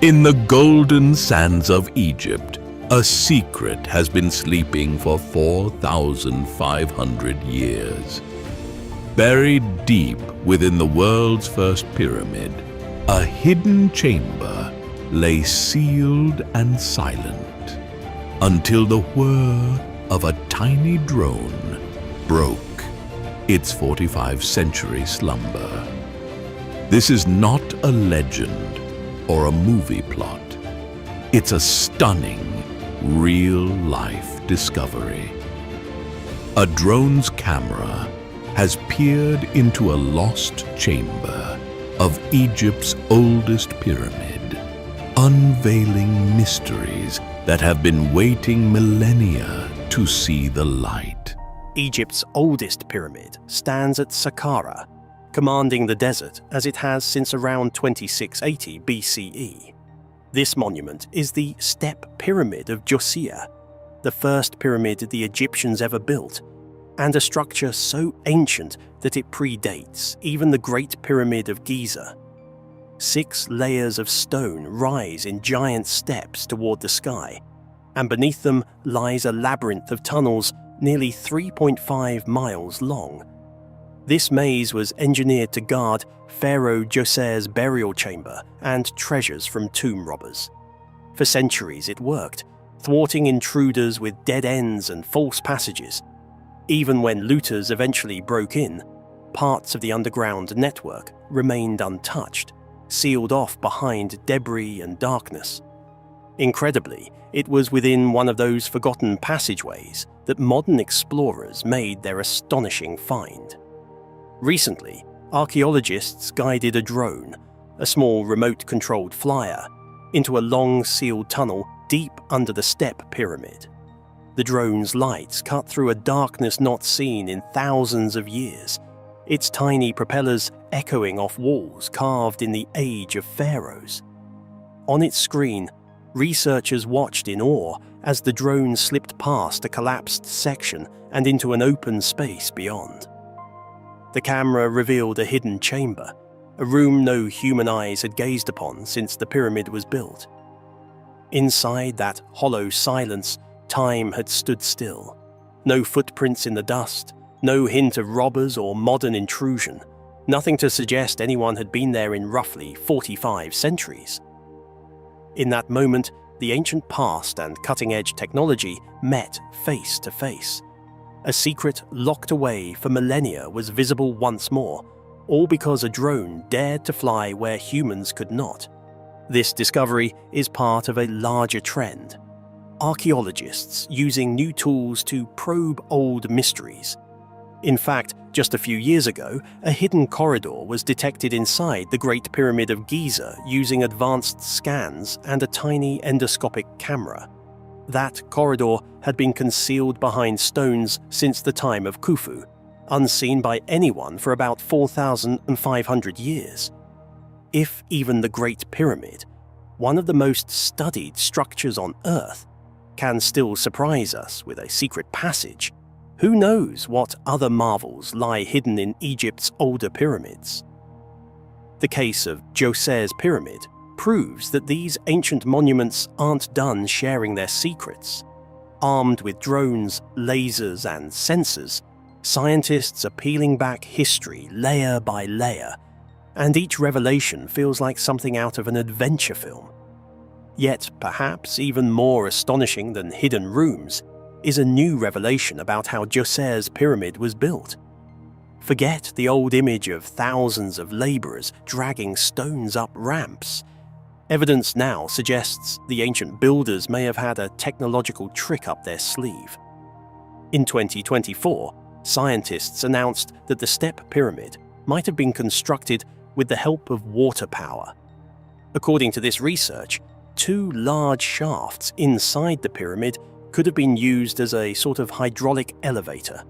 In the golden sands of Egypt, a secret has been sleeping for 4,500 years. Buried deep within the world's first pyramid, a hidden chamber lay sealed and silent until the whir of a tiny drone broke its 45-century slumber. This is not a legend or a movie plot. It's a stunning, real-life discovery. A drone's camera has peered into a lost chamber of Egypt's oldest pyramid, unveiling mysteries that have been waiting millennia to see the light. Egypt's oldest pyramid stands at Saqqara, commanding the desert as it has since around 2680 BCE. This monument is the Step Pyramid of Giza, the first pyramid the Egyptians ever built, and a structure so ancient that it predates even the Great Pyramid of Giza. 6 layers of stone rise in giant steps toward the sky, and beneath them lies a labyrinth of tunnels nearly 3.5 miles long. This maze was engineered to guard Pharaoh Djoser's burial chamber and treasures from tomb robbers. For centuries it worked, thwarting intruders with dead ends and false passages. Even when looters eventually broke in, parts of the underground network remained untouched, sealed off behind debris and darkness. Incredibly, it was within one of those forgotten passageways that modern explorers made their astonishing find. Recently, archaeologists guided a drone, a small remote-controlled flyer, into a long sealed tunnel deep under the Step Pyramid. The drone's lights cut through a darkness not seen in thousands of years, its tiny propellers echoing off walls carved in the age of pharaohs. On its screen, researchers watched in awe as the drone slipped past a collapsed section and into an open space beyond. The camera revealed a hidden chamber, a room no human eyes had gazed upon since the pyramid was built. Inside that hollow silence, time had stood still. No footprints in the dust, no hint of robbers or modern intrusion, nothing to suggest anyone had been there in roughly 45 centuries. In that moment, the ancient past and cutting-edge technology met face to face. A secret locked away for millennia was visible once more, all because a drone dared to fly where humans could not. This discovery is part of a larger trend. Archaeologists using new tools to probe old mysteries. In fact, just a few years ago, a hidden corridor was detected inside the Great Pyramid of Giza using advanced scans and a tiny endoscopic camera. That corridor had been concealed behind stones since the time of Khufu, unseen by anyone for about 4,500 years. If even the Great Pyramid, one of the most studied structures on Earth, can still surprise us with a secret passage, who knows what other marvels lie hidden in Egypt's older pyramids? The case of Djoser's pyramid proves that these ancient monuments aren't done sharing their secrets. Armed with drones, lasers, and sensors, scientists are peeling back history layer by layer, and each revelation feels like something out of an adventure film. Yet, perhaps even more astonishing than hidden rooms is a new revelation about how Djoser's pyramid was built. Forget the old image of thousands of laborers dragging stones up ramps. Evidence now suggests the ancient builders may have had a technological trick up their sleeve. In 2024, scientists announced that the Step Pyramid might have been constructed with the help of water power. According to this research, 2 large shafts inside the pyramid could have been used as a sort of hydraulic elevator.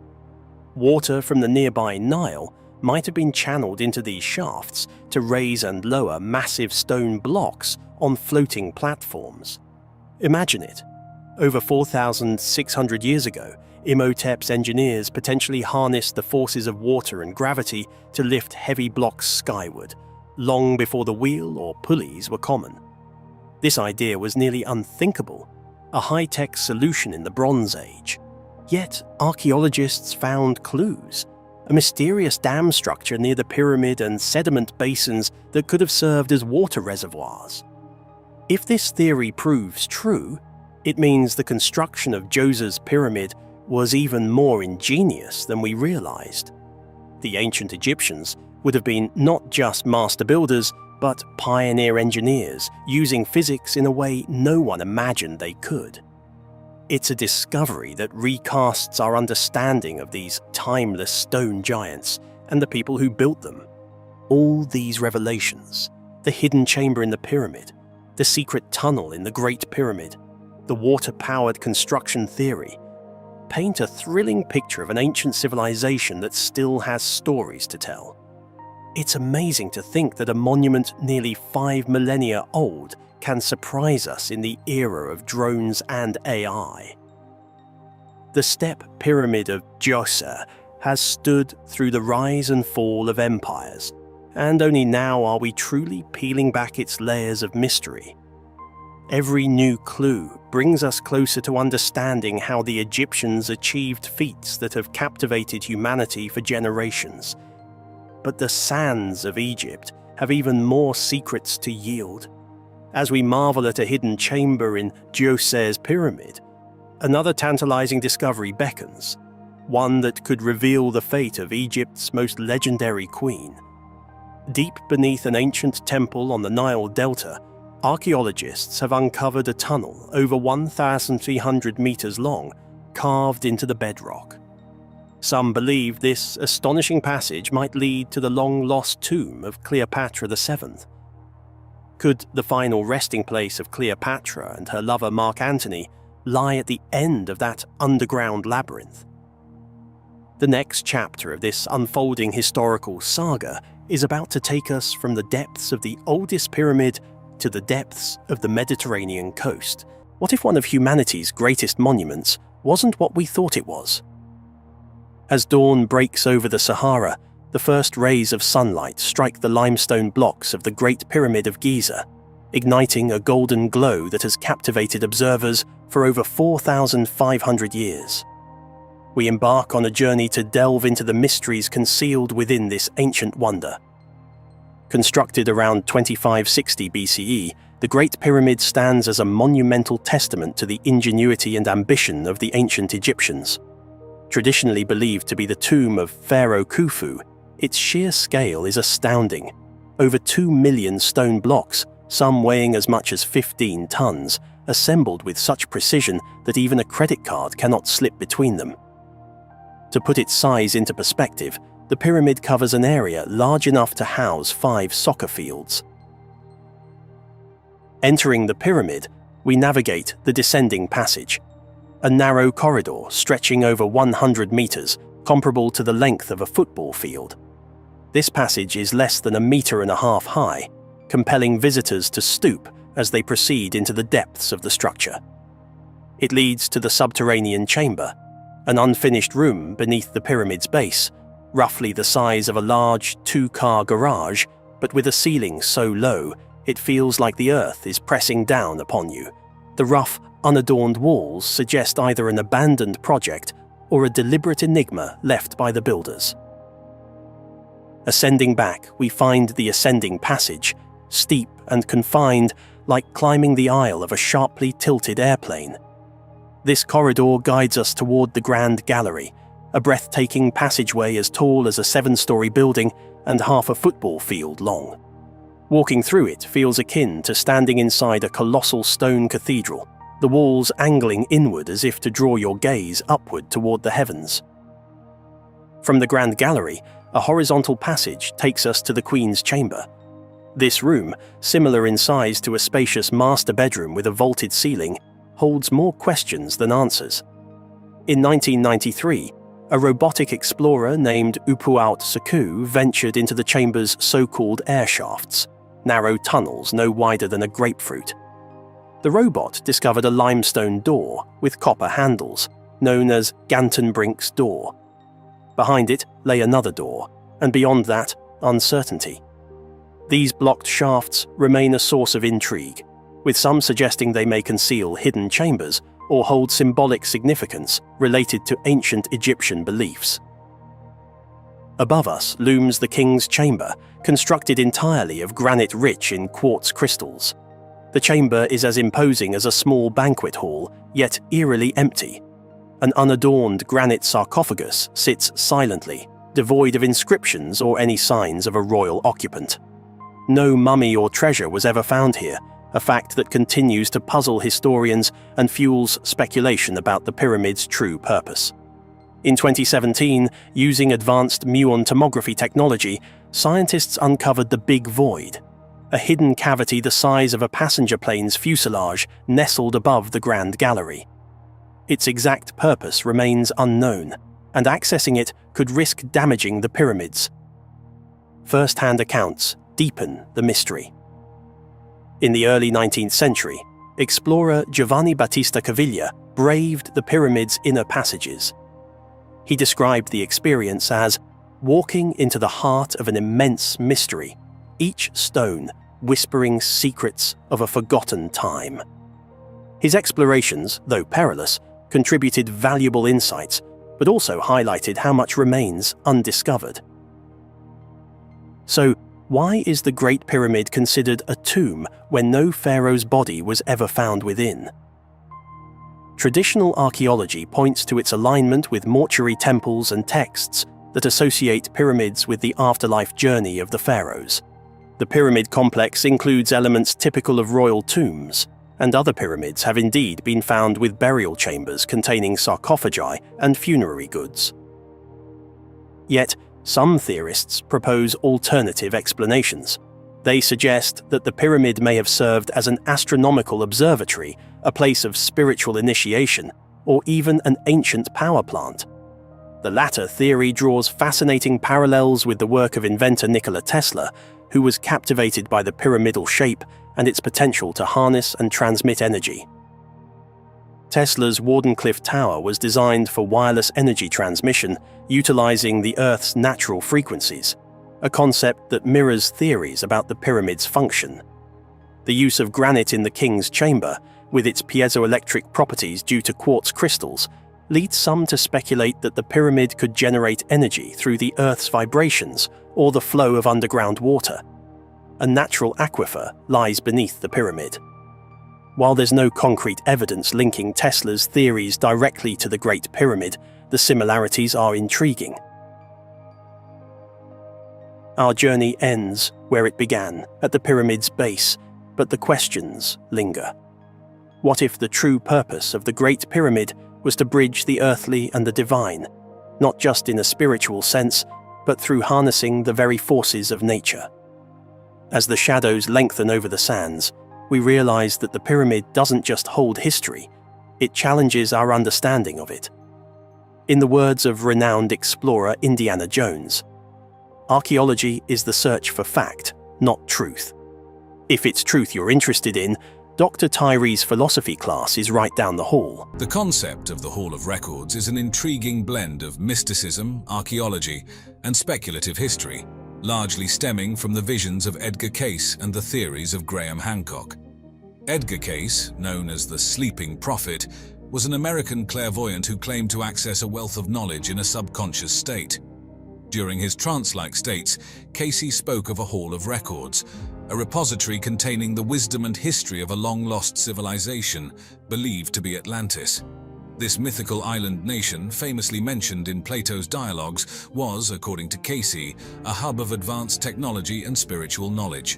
Water from the nearby Nile might have been channeled into these shafts to raise and lower massive stone blocks on floating platforms. Imagine it. Over 4,600 years ago, Imhotep's engineers potentially harnessed the forces of water and gravity to lift heavy blocks skyward, long before the wheel or pulleys were common. This idea was nearly unthinkable, a high-tech solution in the Bronze Age. Yet, archaeologists found clues, a mysterious dam structure near the pyramid and sediment basins that could have served as water reservoirs. If this theory proves true, it means the construction of Djoser's pyramid was even more ingenious than we realized. The ancient Egyptians would have been not just master builders, but pioneer engineers, using physics in a way no one imagined they could. It's a discovery that recasts our understanding of these timeless stone giants and the people who built them. All these revelations, the hidden chamber in the pyramid, the secret tunnel in the Great Pyramid, the water-powered construction theory, paint a thrilling picture of an ancient civilization that still has stories to tell. It's amazing to think that a monument nearly 5 millennia old can surprise us in the era of drones and AI. The Step Pyramid of Giza has stood through the rise and fall of empires, and only now are we truly peeling back its layers of mystery. Every new clue brings us closer to understanding how the Egyptians achieved feats that have captivated humanity for generations. But the sands of Egypt have even more secrets to yield. As we marvel at a hidden chamber in Djoser's pyramid, another tantalizing discovery beckons, one that could reveal the fate of Egypt's most legendary queen. Deep beneath an ancient temple on the Nile Delta, archaeologists have uncovered a tunnel over 1,300 meters long, carved into the bedrock. Some believe this astonishing passage might lead to the long-lost tomb of Cleopatra VII. Could the final resting place of Cleopatra and her lover Mark Antony lie at the end of that underground labyrinth? The next chapter of this unfolding historical saga is about to take us from the depths of the oldest pyramid to the depths of the Mediterranean coast. What if one of humanity's greatest monuments wasn't what we thought it was? As dawn breaks over the Sahara, the first rays of sunlight strike the limestone blocks of the Great Pyramid of Giza, igniting a golden glow that has captivated observers for over 4,500 years. We embark on a journey to delve into the mysteries concealed within this ancient wonder. Constructed around 2560 BCE, the Great Pyramid stands as a monumental testament to the ingenuity and ambition of the ancient Egyptians. Traditionally believed to be the tomb of Pharaoh Khufu, its sheer scale is astounding. Over 2 million stone blocks, some weighing as much as 15 tons, assembled with such precision that even a credit card cannot slip between them. To put its size into perspective, the pyramid covers an area large enough to house 5 soccer fields. Entering the pyramid, we navigate the descending passage, a narrow corridor stretching over 100 meters, comparable to the length of a football field. This passage is less than 1.5 meters high, compelling visitors to stoop as they proceed into the depths of the structure. It leads to the subterranean chamber, an unfinished room beneath the pyramid's base, roughly the size of a large 2-car garage, but with a ceiling so low it feels like the earth is pressing down upon you. The rough, unadorned walls suggest either an abandoned project or a deliberate enigma left by the builders. Ascending back, we find the ascending passage, steep and confined, like climbing the aisle of a sharply tilted airplane. This corridor guides us toward the Grand Gallery, a breathtaking passageway as tall as a 7-story building and half a football field long. Walking through it feels akin to standing inside a colossal stone cathedral, the walls angling inward as if to draw your gaze upward toward the heavens. From the Grand Gallery, a horizontal passage takes us to the Queen's Chamber. This room, similar in size to a spacious master bedroom with a vaulted ceiling, holds more questions than answers. In 1993, a robotic explorer named Upuaut Sekou ventured into the chamber's so-called air shafts, narrow tunnels no wider than a grapefruit. The robot discovered a limestone door with copper handles, known as Gantenbrink's door. Behind it lay another door, and beyond that, uncertainty. These blocked shafts remain a source of intrigue, with some suggesting they may conceal hidden chambers or hold symbolic significance related to ancient Egyptian beliefs. Above us looms the king's chamber, constructed entirely of granite rich in quartz crystals. The chamber is as imposing as a small banquet hall, yet eerily empty. An unadorned granite sarcophagus sits silently, devoid of inscriptions or any signs of a royal occupant. No mummy or treasure was ever found here, a fact that continues to puzzle historians and fuels speculation about the pyramid's true purpose. In 2017, using advanced muon tomography technology, scientists uncovered the Big Void, a hidden cavity the size of a passenger plane's fuselage nestled above the Grand Gallery. Its exact purpose remains unknown, and accessing it could risk damaging the pyramids. First-hand accounts deepen the mystery. In the early 19th century, explorer Giovanni Battista Caviglia braved the pyramid's inner passages. He described the experience as walking into the heart of an immense mystery, each stone whispering secrets of a forgotten time. His explorations, though perilous, contributed valuable insights, but also highlighted how much remains undiscovered. So, why is the Great Pyramid considered a tomb when no pharaoh's body was ever found within? Traditional archaeology points to its alignment with mortuary temples and texts that associate pyramids with the afterlife journey of the pharaohs. The pyramid complex includes elements typical of royal tombs, and other pyramids have indeed been found with burial chambers containing sarcophagi and funerary goods. Yet, some theorists propose alternative explanations. They suggest that the pyramid may have served as an astronomical observatory, a place of spiritual initiation, or even an ancient power plant. The latter theory draws fascinating parallels with the work of inventor Nikola Tesla, who was captivated by the pyramidal shape and its potential to harness and transmit energy. Tesla's Wardenclyffe Tower was designed for wireless energy transmission, utilizing the Earth's natural frequencies, a concept that mirrors theories about the pyramid's function. The use of granite in the king's chamber, with its piezoelectric properties due to quartz crystals, leads some to speculate that the pyramid could generate energy through the Earth's vibrations or the flow of underground water. A natural aquifer lies beneath the pyramid. While there's no concrete evidence linking Tesla's theories directly to the Great Pyramid, the similarities are intriguing. Our journey ends where it began, at the pyramid's base, but the questions linger. What if the true purpose of the Great Pyramid was to bridge the earthly and the divine, not just in a spiritual sense, but through harnessing the very forces of nature? As the shadows lengthen over the sands, we realize that the pyramid doesn't just hold history, it challenges our understanding of it. In the words of renowned explorer Indiana Jones, archaeology is the search for fact, not truth. If it's truth you're interested in, Dr. Tyree's philosophy class is right down the hall. The concept of the Hall of Records is an intriguing blend of mysticism, archaeology, and speculative history, largely stemming from the visions of Edgar Cayce and the theories of Graham Hancock. Edgar Cayce, known as the Sleeping Prophet, was an American clairvoyant who claimed to access a wealth of knowledge in a subconscious state. During his trance-like states, Cayce spoke of a Hall of Records, a repository containing the wisdom and history of a long-lost civilization, believed to be Atlantis. This mythical island nation, famously mentioned in Plato's dialogues, was, according to Cayce, a hub of advanced technology and spiritual knowledge.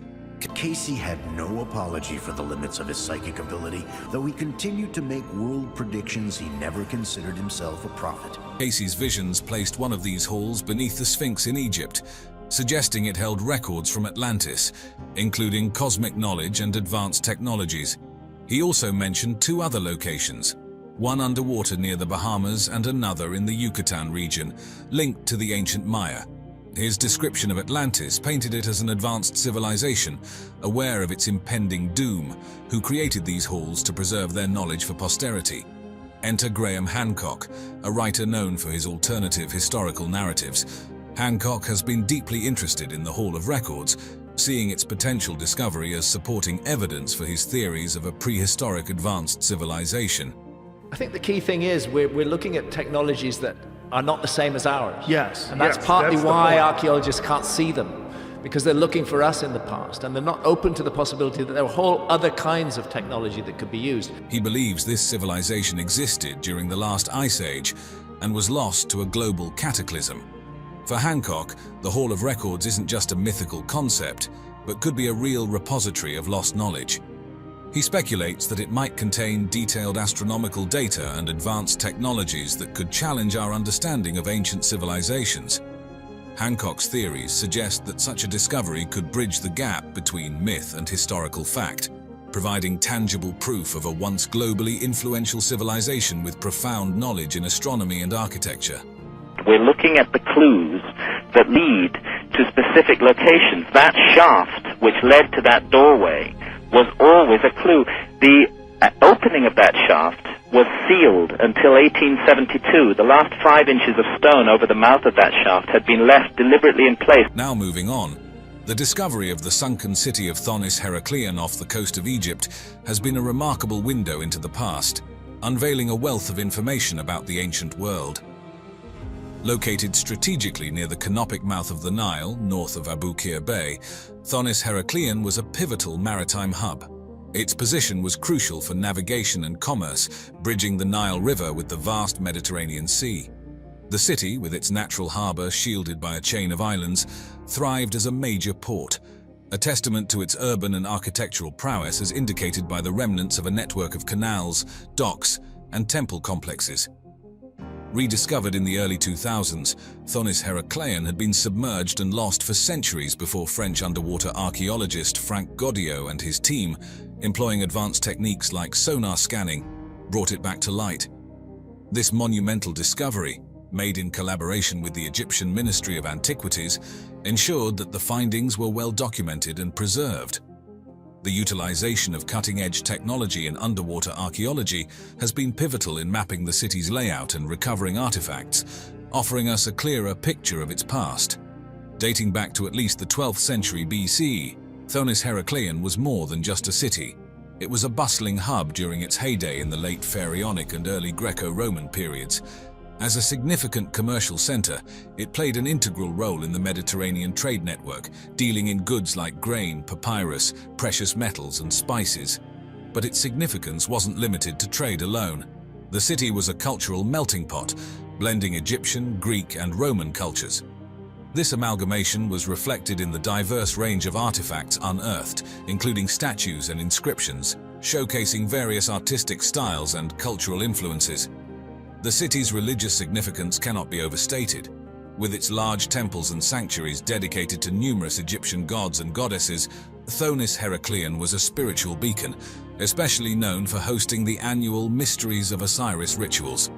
Cayce had no apology for the limits of his psychic ability, though he continued to make world predictions. He never considered himself a prophet. Cayce's visions placed one of these halls beneath the Sphinx in Egypt, suggesting it held records from Atlantis, including cosmic knowledge and advanced technologies. He also mentioned two other locations, one underwater near the Bahamas and another in the Yucatan region, linked to the ancient Maya. His description of Atlantis painted it as an advanced civilization, aware of its impending doom, who created these halls to preserve their knowledge for posterity. Enter Graham Hancock, a writer known for his alternative historical narratives. Hancock has been deeply interested in the Hall of Records, seeing its potential discovery as supporting evidence for his theories of a prehistoric advanced civilization. I think the key thing is we're looking at technologies that are not the same as ours. Yes. And that's yes, partly that's the why point. archaeologists can't see them, because they're looking for us in the past, and they're not open to the possibility that there are whole other kinds of technology that could be used. He believes this civilization existed during the last ice age and was lost to a global cataclysm. For Hancock, the Hall of Records isn't just a mythical concept, but could be a real repository of lost knowledge. He speculates that it might contain detailed astronomical data and advanced technologies that could challenge our understanding of ancient civilizations. Hancock's theories suggest that such a discovery could bridge the gap between myth and historical fact, providing tangible proof of a once globally influential civilization with profound knowledge in astronomy and architecture. We're looking at the clues that lead to specific locations. That shaft which led to that doorway was always a clue. The opening of that shaft was sealed until 1872. The last 5 inches of stone over the mouth of that shaft had been left deliberately in place. Now moving on, the discovery of the sunken city of Thonis Heracleion off the coast of Egypt has been a remarkable window into the past, unveiling a wealth of information about the ancient world. Located strategically near the canopic mouth of the Nile, north of Abu Qir Bay, Thonis Heracleion was a pivotal maritime hub. Its position was crucial for navigation and commerce, bridging the Nile River with the vast Mediterranean Sea. The city, with its natural harbor shielded by a chain of islands, thrived as a major port, a testament to its urban and architectural prowess as indicated by the remnants of a network of canals, docks, and temple complexes. Rediscovered in the early 2000s, Thonis Heracleion had been submerged and lost for centuries before French underwater archaeologist Frank Goddio and his team, employing advanced techniques like sonar scanning, brought it back to light. This monumental discovery, made in collaboration with the Egyptian Ministry of Antiquities, ensured that the findings were well documented and preserved. The utilization of cutting-edge technology in underwater archaeology has been pivotal in mapping the city's layout and recovering artifacts, offering us a clearer picture of its past. Dating back to at least the 12th century BC, Thonis Heracleion was more than just a city. It was a bustling hub during its heyday in the late Pharaonic and early Greco-Roman periods. As a significant commercial center, it played an integral role in the Mediterranean trade network, dealing in goods like grain, papyrus, precious metals, and spices. But its significance wasn't limited to trade alone. The city was a cultural melting pot, blending Egyptian, Greek, and Roman cultures. This amalgamation was reflected in the diverse range of artifacts unearthed, including statues and inscriptions, showcasing various artistic styles and cultural influences. The city's religious significance cannot be overstated. With its large temples and sanctuaries dedicated to numerous Egyptian gods and goddesses, Thonis Heracleion was a spiritual beacon, especially known for hosting the annual Mysteries of Osiris rituals.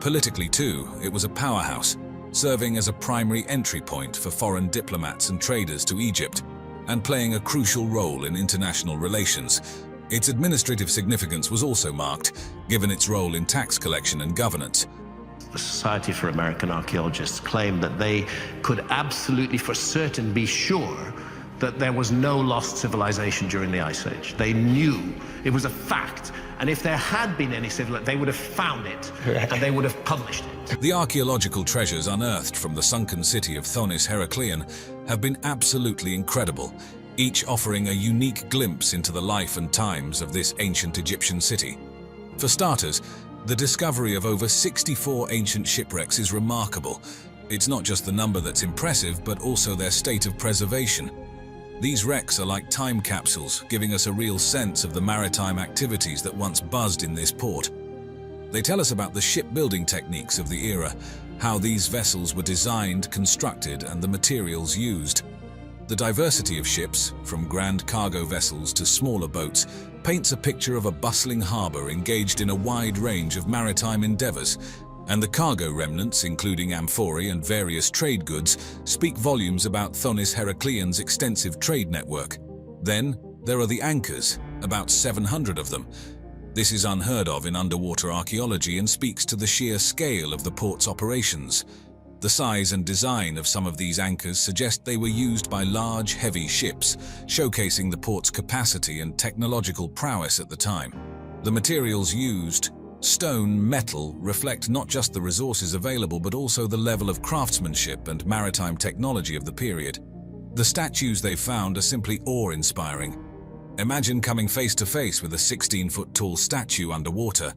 Politically too, it was a powerhouse, serving as a primary entry point for foreign diplomats and traders to Egypt, and playing a crucial role in international relations. Its administrative significance was also marked, given its role in tax collection and governance. The Society for American Archaeologists claimed that they could absolutely for certain be sure that there was no lost civilization during the Ice Age. They knew it was a fact, and if there had been any civilization, they would have found it, and they would have published it. The archaeological treasures unearthed from the sunken city of Thonis Heracleion have been absolutely incredible, each offering a unique glimpse into the life and times of this ancient Egyptian city. For starters, the discovery of over 64 ancient shipwrecks is remarkable. It's not just the number that's impressive, but also their state of preservation. These wrecks are like time capsules, giving us a real sense of the maritime activities that once buzzed in this port. They tell us about the shipbuilding techniques of the era, how these vessels were designed, constructed, and the materials used. The diversity of ships, from grand cargo vessels to smaller boats, paints a picture of a bustling harbor engaged in a wide range of maritime endeavors, and the cargo remnants, including amphorae and various trade goods, speak volumes about Thonis Heracleion's extensive trade network. Then, there are the anchors, about 700 of them. This is unheard of in underwater archaeology and speaks to the sheer scale of the port's operations. The size and design of some of these anchors suggest they were used by large, heavy ships, showcasing the port's capacity and technological prowess at the time. The materials used, stone, metal, reflect not just the resources available but also the level of craftsmanship and maritime technology of the period. The statues they found are simply awe-inspiring. Imagine coming face to face with a 16-foot-tall statue underwater.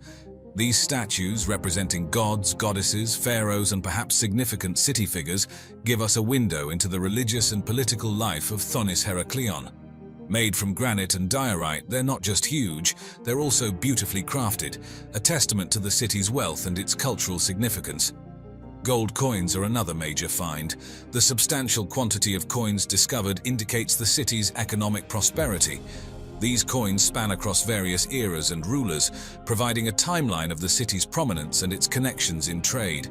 These statues, representing gods, goddesses, pharaohs, and perhaps significant city figures, give us a window into the religious and political life of Thonis Heraklion. Made from granite and diorite, they're not just huge, they're also beautifully crafted, a testament to the city's wealth and its cultural significance. Gold coins are another major find. The substantial quantity of coins discovered indicates the city's economic prosperity. These coins span across various eras and rulers, providing a timeline of the city's prominence and its connections in trade.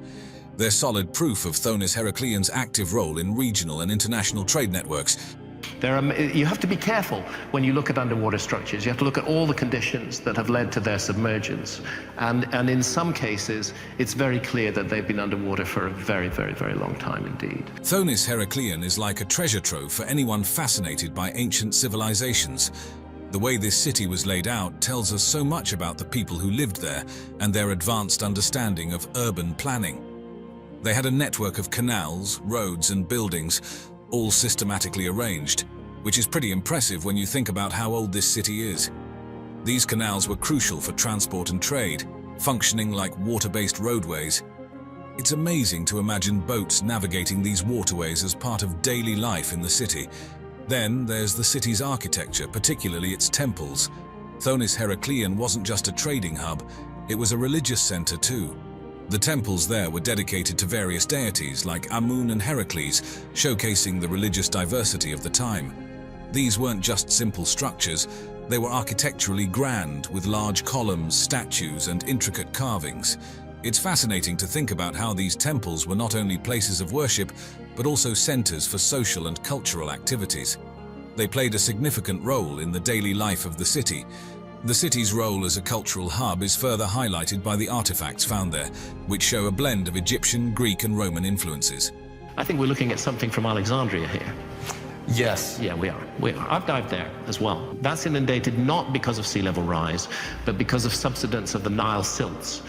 They're solid proof of Thonis Heraklion's active role in regional and international trade networks. You have to be careful when you look at underwater structures. You have to look at all the conditions that have led to their submergence. And in some cases, it's very clear that they've been underwater for a very, very, very long time indeed. Thonis Heraklion is like a treasure trove for anyone fascinated by ancient civilizations. The way this city was laid out tells us so much about the people who lived there and their advanced understanding of urban planning. They had a network of canals, roads, and buildings, all systematically arranged, which is pretty impressive when you think about how old this city is. These canals were crucial for transport and trade, functioning like water-based roadways. It's amazing to imagine boats navigating these waterways as part of daily life in the city. Then there's the city's architecture, particularly its temples. Thonis Heraklion wasn't just a trading hub, it was a religious center too. The temples there were dedicated to various deities like Amun and Heracles, showcasing the religious diversity of the time. These weren't just simple structures, they were architecturally grand, with large columns, statues, and intricate carvings. It's fascinating to think about how these temples were not only places of worship, but also centers for social and cultural activities. They played a significant role in the daily life of the city. The city's role as a cultural hub is further highlighted by the artifacts found there, which show a blend of Egyptian, Greek, and Roman influences. I think we're looking at something from Alexandria here. Yes. Yeah, we are. I've dived there as well. That's inundated not because of sea level rise, but because of subsidence of the Nile silts.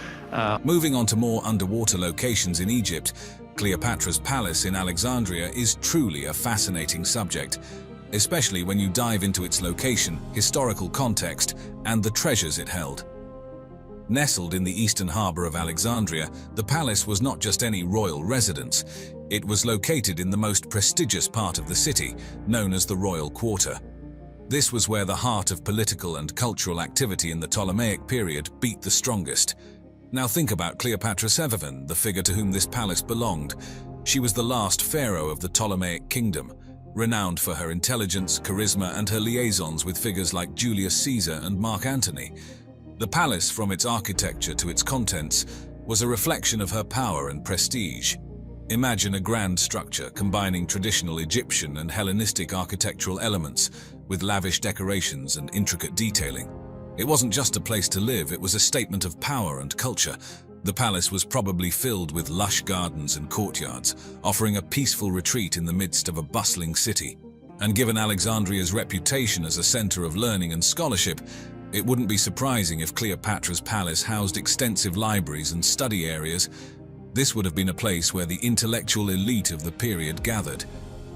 Moving on to more underwater locations in Egypt, Cleopatra's palace in Alexandria is truly a fascinating subject, especially when you dive into its location, historical context, and the treasures it held. Nestled in the eastern harbor of Alexandria, the palace was not just any royal residence. It was located in the most prestigious part of the city, known as the Royal Quarter. This was where the heart of political and cultural activity in the Ptolemaic period beat the strongest. Now think about Cleopatra Severvan, the figure to whom this palace belonged. She was the last pharaoh of the Ptolemaic kingdom, renowned for her intelligence, charisma, and her liaisons with figures like Julius Caesar and Mark Antony. The palace, from its architecture to its contents, was a reflection of her power and prestige. Imagine a grand structure combining traditional Egyptian and Hellenistic architectural elements with lavish decorations and intricate detailing. It wasn't just a place to live, it was a statement of power and culture. The palace was probably filled with lush gardens and courtyards, offering a peaceful retreat in the midst of a bustling city. And given Alexandria's reputation as a center of learning and scholarship, it wouldn't be surprising if Cleopatra's palace housed extensive libraries and study areas. This would have been a place where the intellectual elite of the period gathered.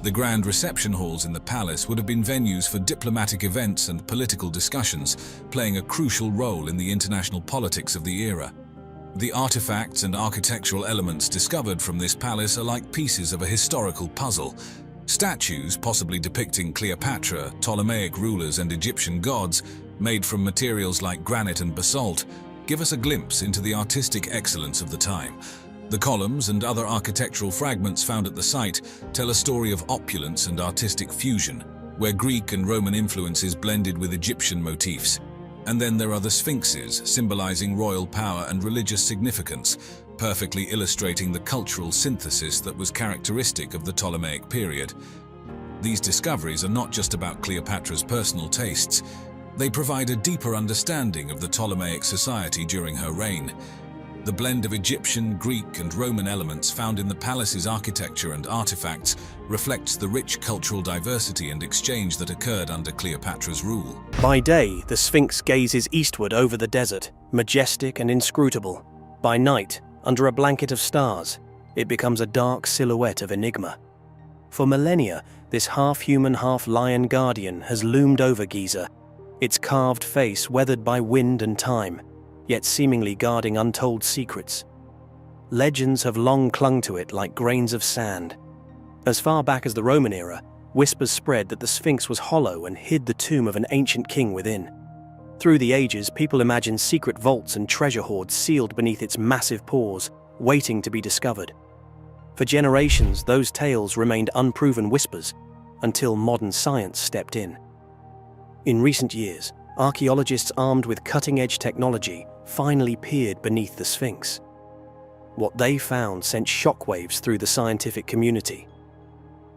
The grand reception halls in the palace would have been venues for diplomatic events and political discussions, playing a crucial role in the international politics of the era. The artifacts and architectural elements discovered from this palace are like pieces of a historical puzzle. Statues, possibly depicting Cleopatra, Ptolemaic rulers, and Egyptian gods, made from materials like granite and basalt, give us a glimpse into the artistic excellence of the time. The columns and other architectural fragments found at the site tell a story of opulence and artistic fusion, where Greek and Roman influences blended with Egyptian motifs. And then there are the sphinxes, symbolizing royal power and religious significance, perfectly illustrating the cultural synthesis that was characteristic of the Ptolemaic period. These discoveries are not just about Cleopatra's personal tastes. They provide a deeper understanding of the Ptolemaic society during her reign. The blend of Egyptian, Greek, and Roman elements found in the palace's architecture and artifacts reflects the rich cultural diversity and exchange that occurred under Cleopatra's rule. By day, the Sphinx gazes eastward over the desert, majestic and inscrutable. By night, under a blanket of stars, it becomes a dark silhouette of enigma. For millennia, this half-human, half-lion guardian has loomed over Giza, its carved face weathered by wind and time, yet seemingly guarding untold secrets. Legends have long clung to it like grains of sand. As far back as the Roman era, whispers spread that the Sphinx was hollow and hid the tomb of an ancient king within. Through the ages, people imagined secret vaults and treasure hoards sealed beneath its massive paws, waiting to be discovered. For generations, those tales remained unproven whispers until modern science stepped in. In recent years, archaeologists armed with cutting-edge technology finally peered beneath the Sphinx. What they found sent shockwaves through the scientific community.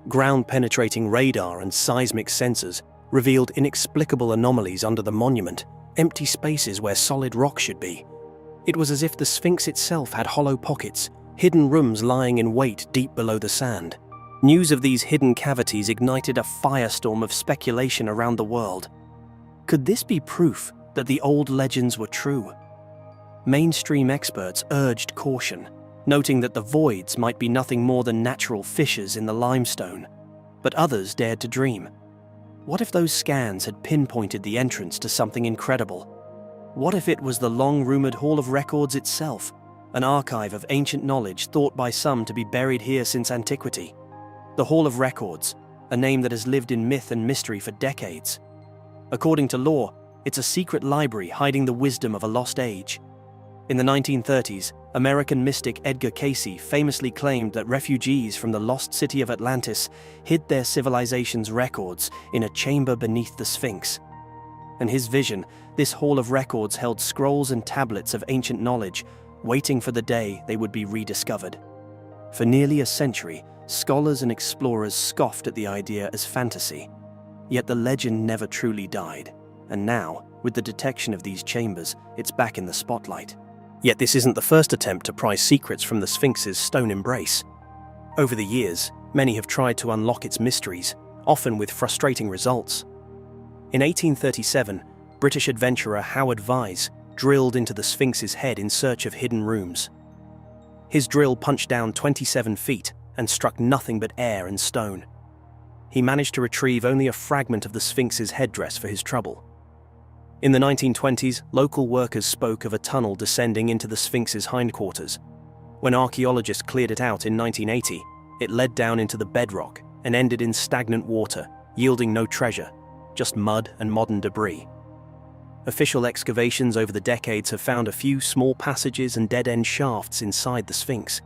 Ground-penetrating radar and seismic sensors revealed inexplicable anomalies under the monument, empty spaces where solid rock should be. It was as if the Sphinx itself had hollow pockets, hidden rooms lying in wait deep below the sand. News of these hidden cavities ignited a firestorm of speculation around the world. Could this be proof that the old legends were true? Mainstream experts urged caution, noting that the voids might be nothing more than natural fissures in the limestone. But others dared to dream. What if those scans had pinpointed the entrance to something incredible? What if it was the long-rumored Hall of Records itself, an archive of ancient knowledge thought by some to be buried here since antiquity? The Hall of Records, a name that has lived in myth and mystery for decades. According to lore, it's a secret library hiding the wisdom of a lost age. In the 1930s, American mystic Edgar Cayce famously claimed that refugees from the lost city of Atlantis hid their civilization's records in a chamber beneath the Sphinx. In his vision, this Hall of Records held scrolls and tablets of ancient knowledge, waiting for the day they would be rediscovered. For nearly a century, scholars and explorers scoffed at the idea as fantasy. Yet the legend never truly died, and now, with the detection of these chambers, it's back in the spotlight. Yet this isn't the first attempt to pry secrets from the Sphinx's stone embrace. Over the years, many have tried to unlock its mysteries, often with frustrating results. In 1837, British adventurer Howard Vyse drilled into the Sphinx's head in search of hidden rooms. His drill punched down 27 feet and struck nothing but air and stone. He managed to retrieve only a fragment of the Sphinx's headdress for his trouble. In the 1920s, local workers spoke of a tunnel descending into the Sphinx's hindquarters. When archaeologists cleared it out in 1980, it led down into the bedrock and ended in stagnant water, yielding no treasure, just mud and modern debris. Official excavations over the decades have found a few small passages and dead-end shafts inside the Sphinx,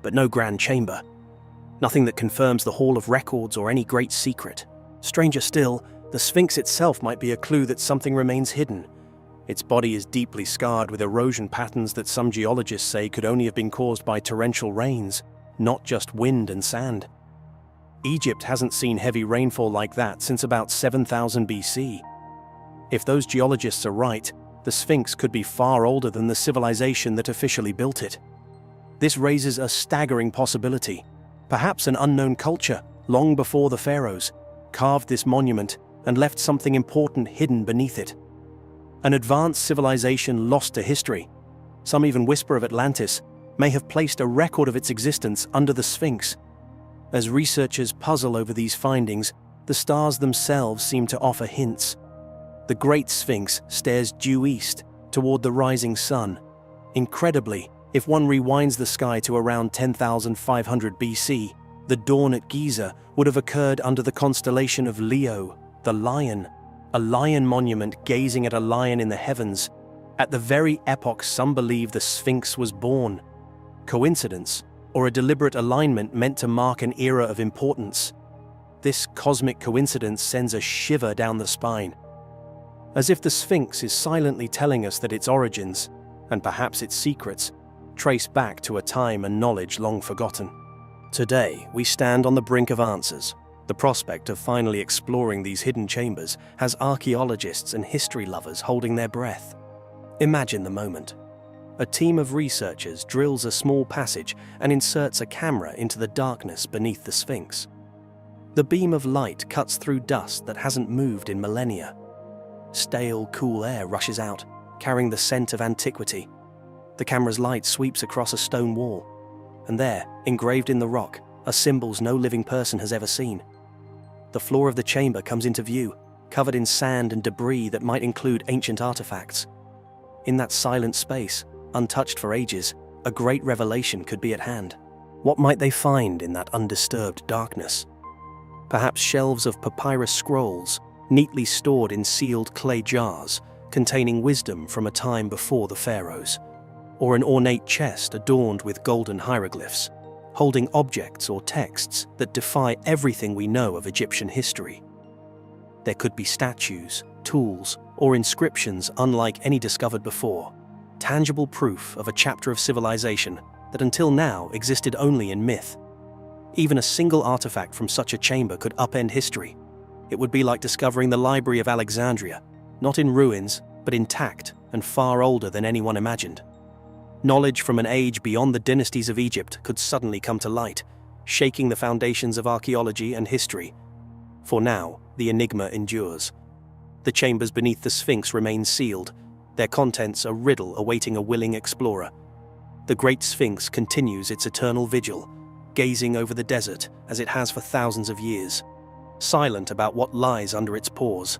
but no grand chamber. Nothing that confirms the Hall of Records or any great secret. Stranger still, the Sphinx itself might be a clue that something remains hidden. Its body is deeply scarred with erosion patterns that some geologists say could only have been caused by torrential rains, not just wind and sand. Egypt hasn't seen heavy rainfall like that since about 7000 BC. If those geologists are right, the Sphinx could be far older than the civilization that officially built it. This raises a staggering possibility. Perhaps an unknown culture, long before the pharaohs, carved this monument and left something important hidden beneath it. An advanced civilization lost to history, some even whisper of Atlantis, may have placed a record of its existence under the Sphinx. As researchers puzzle over these findings, the stars themselves seem to offer hints. The Great Sphinx stares due east, toward the rising sun. Incredibly, if one rewinds the sky to around 10,500 BC, the dawn at Giza would have occurred under the constellation of Leo, the lion, a lion monument gazing at a lion in the heavens, at the very epoch some believe the Sphinx was born. Coincidence, or a deliberate alignment meant to mark an era of importance? This cosmic coincidence sends a shiver down the spine. As if the Sphinx is silently telling us that its origins, and perhaps its secrets, trace back to a time and knowledge long forgotten. Today, we stand on the brink of answers. The prospect of finally exploring these hidden chambers has archaeologists and history lovers holding their breath. Imagine the moment. a team of researchers drills a small passage and inserts a camera into the darkness beneath the Sphinx. The beam of light cuts through dust that hasn't moved in millennia. Stale, cool air rushes out, carrying the scent of antiquity. The camera's light sweeps across a stone wall, and there, engraved in the rock, are symbols no living person has ever seen. The floor of the chamber comes into view, covered in sand and debris that might include ancient artifacts. In that silent space, untouched for ages, a great revelation could be at hand. What might they find in that undisturbed darkness? Perhaps shelves of papyrus scrolls, neatly stored in sealed clay jars, containing wisdom from a time before the pharaohs, or an ornate chest adorned with golden hieroglyphs, holding objects or texts that defy everything we know of Egyptian history. There could be statues, tools, or inscriptions unlike any discovered before, tangible proof of a chapter of civilization that until now existed only in myth. Even a single artifact from such a chamber could upend history. It would be like discovering the Library of Alexandria, not in ruins, but intact and far older than anyone imagined. Knowledge from an age beyond the dynasties of Egypt could suddenly come to light, shaking the foundations of archaeology and history. For now, the enigma endures. The chambers beneath the Sphinx remain sealed, their contents a riddle awaiting a willing explorer. The Great Sphinx continues its eternal vigil, gazing over the desert as it has for thousands of years, silent about what lies under its paws.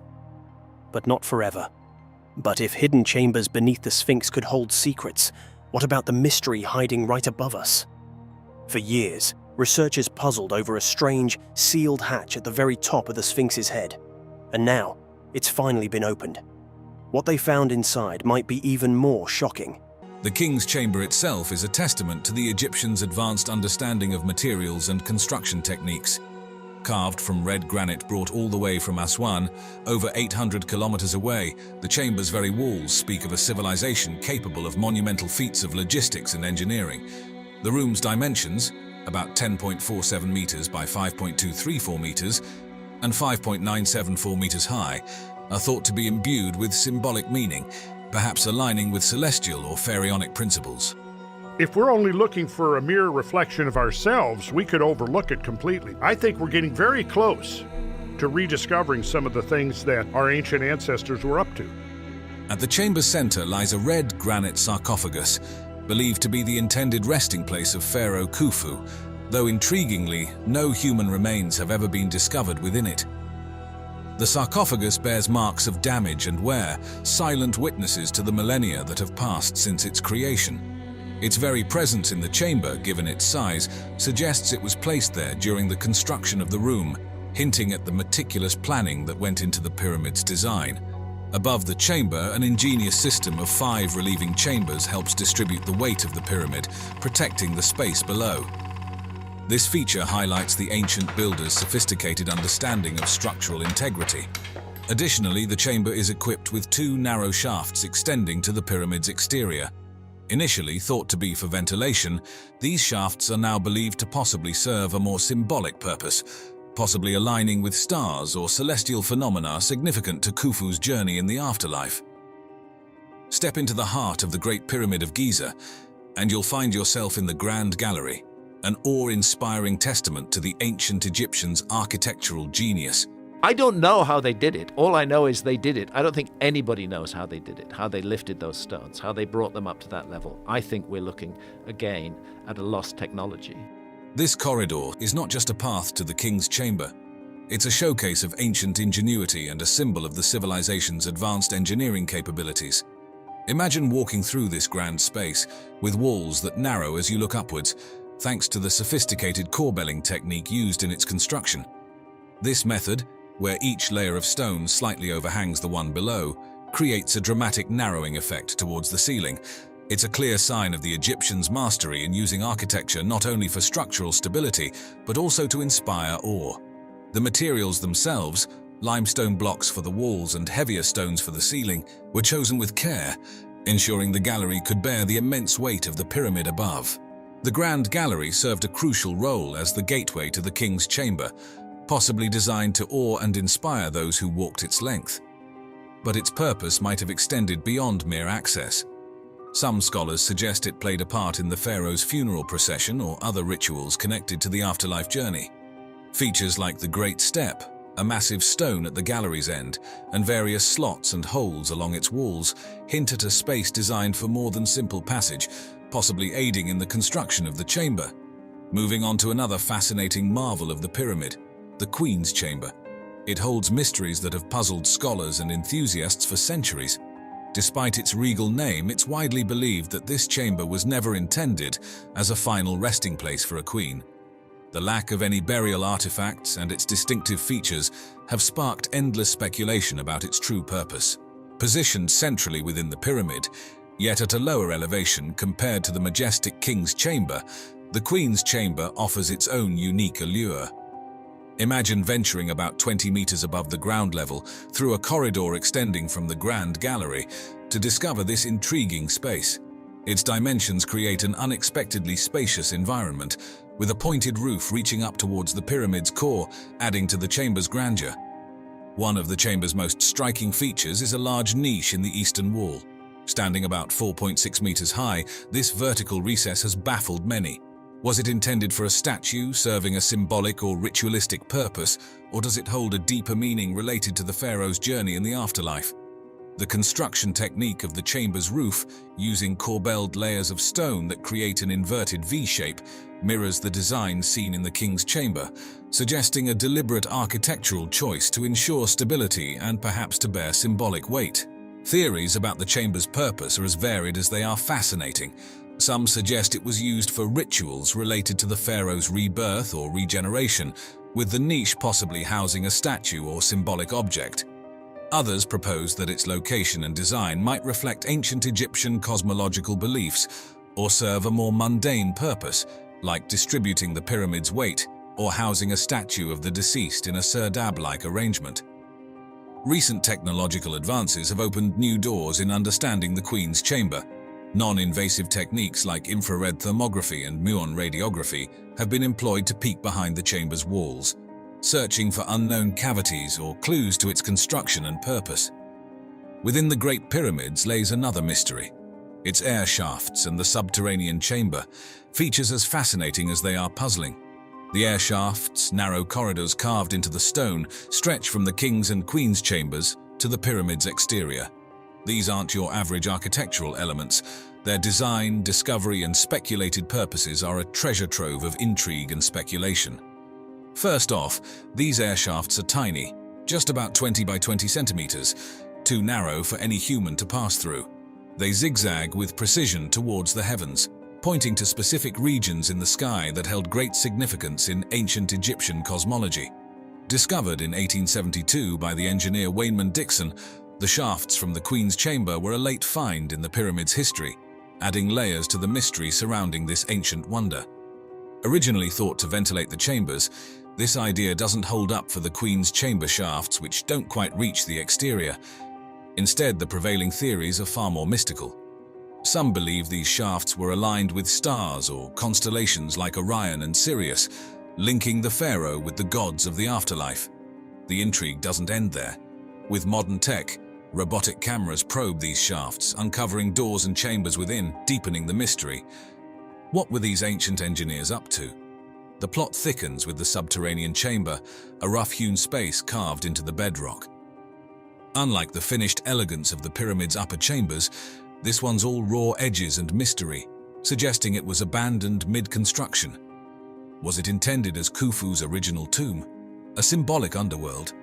But not forever. But if hidden chambers beneath the Sphinx could hold secrets, what about the mystery hiding right above us? For years, researchers puzzled over a strange, sealed hatch at the very top of the Sphinx's head. And now, it's finally been opened. What they found inside might be even more shocking. The king's chamber itself is a testament to the Egyptians' advanced understanding of materials and construction techniques. Carved from red granite brought all the way from Aswan, over 800 kilometers away, the chamber's very walls speak of a civilization capable of monumental feats of logistics and engineering. The room's dimensions, about 10.47 meters by 5.234 meters and 5.974 meters high, are thought to be imbued with symbolic meaning, perhaps aligning with celestial or pharaonic principles. If we're only looking for a mere reflection of ourselves, we could overlook it completely. I think we're getting very close to rediscovering some of the things that our ancient ancestors were up to. At the chamber's center lies a red granite sarcophagus, believed to be the intended resting place of Pharaoh Khufu, though intriguingly, no human remains have ever been discovered within it. The sarcophagus bears marks of damage and wear, silent witnesses to the millennia that have passed since its creation. Its very presence in the chamber, given its size, suggests it was placed there during the construction of the room, hinting at the meticulous planning that went into the pyramid's design. Above the chamber, an ingenious system of 5 relieving chambers helps distribute the weight of the pyramid, protecting the space below. This feature highlights the ancient builders' sophisticated understanding of structural integrity. Additionally, the chamber is equipped with 2 narrow shafts extending to the pyramid's exterior. Initially thought to be for ventilation, these shafts are now believed to possibly serve a more symbolic purpose, possibly aligning with stars or celestial phenomena significant to Khufu's journey in the afterlife. Step into the heart of the Great Pyramid of Giza, and you'll find yourself in the Grand Gallery, an awe-inspiring testament to the ancient Egyptians' architectural genius. I don't know how they did it. All I know is they did it. I don't think anybody knows how they did it, how they lifted those stones, how they brought them up to that level. I think we're looking, again, at a lost technology. This corridor is not just a path to the king's chamber. It's a showcase of ancient ingenuity and a symbol of the civilization's advanced engineering capabilities. Imagine walking through this grand space, with walls that narrow as you look upwards, thanks to the sophisticated corbelling technique used in its construction. This method, where each layer of stone slightly overhangs the one below, creates a dramatic narrowing effect towards the ceiling. It's a clear sign of the Egyptians' mastery in using architecture not only for structural stability, but also to inspire awe. The materials themselves, limestone blocks for the walls and heavier stones for the ceiling, were chosen with care, ensuring the gallery could bear the immense weight of the pyramid above. The Grand Gallery served a crucial role as the gateway to the king's chamber, possibly designed to awe and inspire those who walked its length. But its purpose might have extended beyond mere access. Some scholars suggest it played a part in the pharaoh's funeral procession or other rituals connected to the afterlife journey. Features like the Great Step, a massive stone at the gallery's end, and various slots and holes along its walls hint at a space designed for more than simple passage, possibly aiding in the construction of the chamber. Moving on to another fascinating marvel of the pyramid, the Queen's Chamber. It holds mysteries that have puzzled scholars and enthusiasts for centuries. Despite its regal name, it's widely believed that this chamber was never intended as a final resting place for a queen. The lack of any burial artifacts and its distinctive features have sparked endless speculation about its true purpose. Positioned centrally within the pyramid, yet at a lower elevation compared to the majestic King's Chamber, the Queen's Chamber offers its own unique allure. Imagine venturing about 20 meters above the ground level through a corridor extending from the Grand Gallery to discover this intriguing space. Its dimensions create an unexpectedly spacious environment, with a pointed roof reaching up towards the pyramid's core, adding to the chamber's grandeur. One of the chamber's most striking features is a large niche in the eastern wall. Standing about 4.6 meters high, this vertical recess has baffled many. Was it intended for a statue serving a symbolic or ritualistic purpose, or does it hold a deeper meaning related to the pharaoh's journey in the afterlife? The construction technique of the chamber's roof, using corbelled layers of stone that create an inverted V-shape, mirrors the design seen in the King's Chamber, suggesting a deliberate architectural choice to ensure stability and perhaps to bear symbolic weight. Theories about the chamber's purpose are as varied as they are fascinating. Some suggest it was used for rituals related to the pharaoh's rebirth or regeneration, with the niche possibly housing a statue or symbolic object. Others propose that its location and design might reflect ancient Egyptian cosmological beliefs or serve a more mundane purpose, like distributing the pyramid's weight or housing a statue of the deceased in a serdab-like arrangement. Recent technological advances have opened new doors in understanding the Queen's Chamber. Non-invasive techniques like infrared thermography and muon radiography have been employed to peek behind the chamber's walls, searching for unknown cavities or clues to its construction and purpose. Within the Great Pyramids lays another mystery. Its air shafts and the subterranean chamber, features as fascinating as they are puzzling. The air shafts, narrow corridors carved into the stone, stretch from the King's and Queen's chambers to the pyramid's exterior. These aren't your average architectural elements. Their design, discovery, and speculated purposes are a treasure trove of intrigue and speculation. First off, these air shafts are tiny, just about 20 by 20 centimeters, too narrow for any human to pass through. They zigzag with precision towards the heavens, pointing to specific regions in the sky that held great significance in ancient Egyptian cosmology. Discovered in 1872 by the engineer Wayman Dixon, the shafts from the Queen's Chamber were a late find in the pyramid's history, adding layers to the mystery surrounding this ancient wonder. Originally thought to ventilate the chambers, this idea doesn't hold up for the Queen's Chamber shafts, which don't quite reach the exterior. Instead, the prevailing theories are far more mystical. Some believe these shafts were aligned with stars or constellations like Orion and Sirius, linking the pharaoh with the gods of the afterlife. The intrigue doesn't end there. With modern tech, robotic cameras probe these shafts, uncovering doors and chambers within, deepening the mystery. What were these ancient engineers up to? The plot thickens with the subterranean chamber, a rough-hewn space carved into the bedrock. Unlike the finished elegance of the pyramid's upper chambers, this one's all raw edges and mystery, suggesting it was abandoned mid-construction. Was it intended as Khufu's original tomb, a symbolic underworld,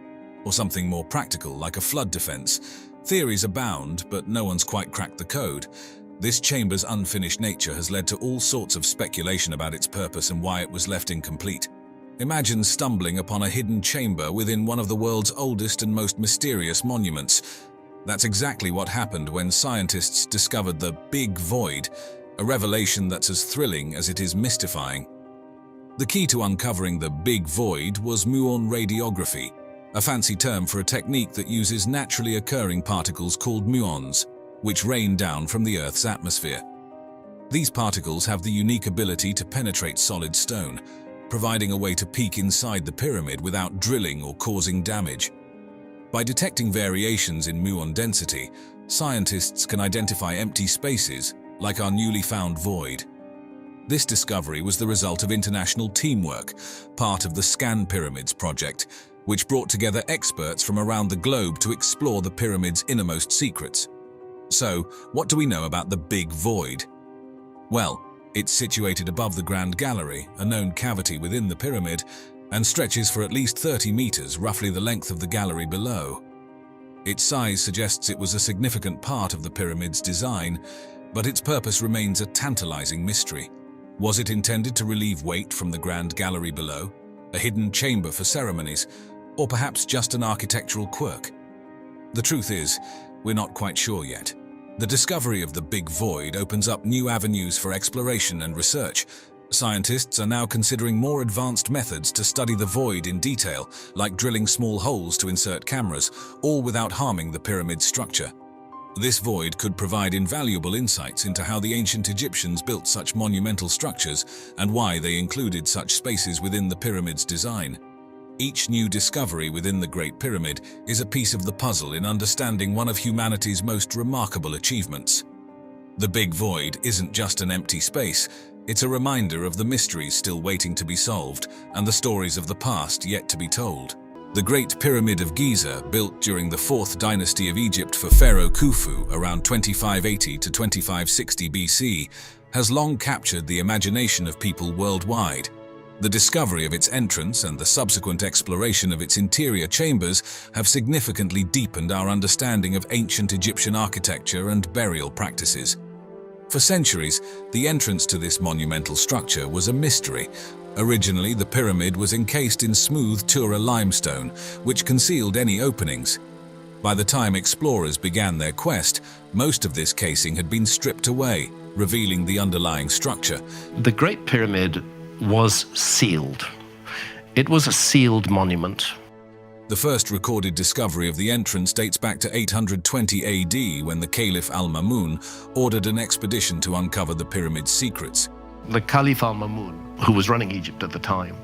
or something more practical like a flood defense? Theories abound, but no one's quite cracked the code. This chamber's unfinished nature has led to all sorts of speculation about its purpose and why it was left incomplete. Imagine stumbling upon a hidden chamber within one of the world's oldest and most mysterious monuments. That's exactly what happened when scientists discovered the Big Void, a revelation that's as thrilling as it is mystifying. The key to uncovering the Big Void was muon radiography, a fancy term for a technique that uses naturally occurring particles called muons, which rain down from the Earth's atmosphere. These particles have the unique ability to penetrate solid stone, providing a way to peek inside the pyramid without drilling or causing damage. By detecting variations in muon density, scientists can identify empty spaces like our newly found void. This discovery was the result of international teamwork, part of the Scan Pyramids project, which brought together experts from around the globe to explore the pyramid's innermost secrets. So, what do we know about the Big Void? Well, it's situated above the Grand Gallery, a known cavity within the pyramid, and stretches for at least 30 meters, roughly the length of the gallery below. Its size suggests it was a significant part of the pyramid's design, but its purpose remains a tantalizing mystery. Was it intended to relieve weight from the Grand Gallery below, a hidden chamber for ceremonies, or perhaps just an architectural quirk? The truth is, we're not quite sure yet. The discovery of the Big Void opens up new avenues for exploration and research. Scientists are now considering more advanced methods to study the void in detail, like drilling small holes to insert cameras, all without harming the pyramid's structure. This void could provide invaluable insights into how the ancient Egyptians built such monumental structures and why they included such spaces within the pyramid's design. Each new discovery within the Great Pyramid is a piece of the puzzle in understanding one of humanity's most remarkable achievements. The Big Void isn't just an empty space, it's a reminder of the mysteries still waiting to be solved and the stories of the past yet to be told. The Great Pyramid of Giza, built during the 4th dynasty of Egypt for Pharaoh Khufu around 2580 to 2560 BC, has long captured the imagination of people worldwide. The discovery of its entrance and the subsequent exploration of its interior chambers have significantly deepened our understanding of ancient Egyptian architecture and burial practices. For centuries, the entrance to this monumental structure was a mystery. Originally, the pyramid was encased in smooth Tura limestone, which concealed any openings. By the time explorers began their quest, most of this casing had been stripped away, revealing the underlying structure. The Great Pyramid was sealed. It was a sealed monument. The first recorded discovery of the entrance dates back to 820 AD when the Caliph al-Mamun ordered an expedition to uncover the pyramid's secrets. The Caliph al-Mamun, who was running Egypt at the time,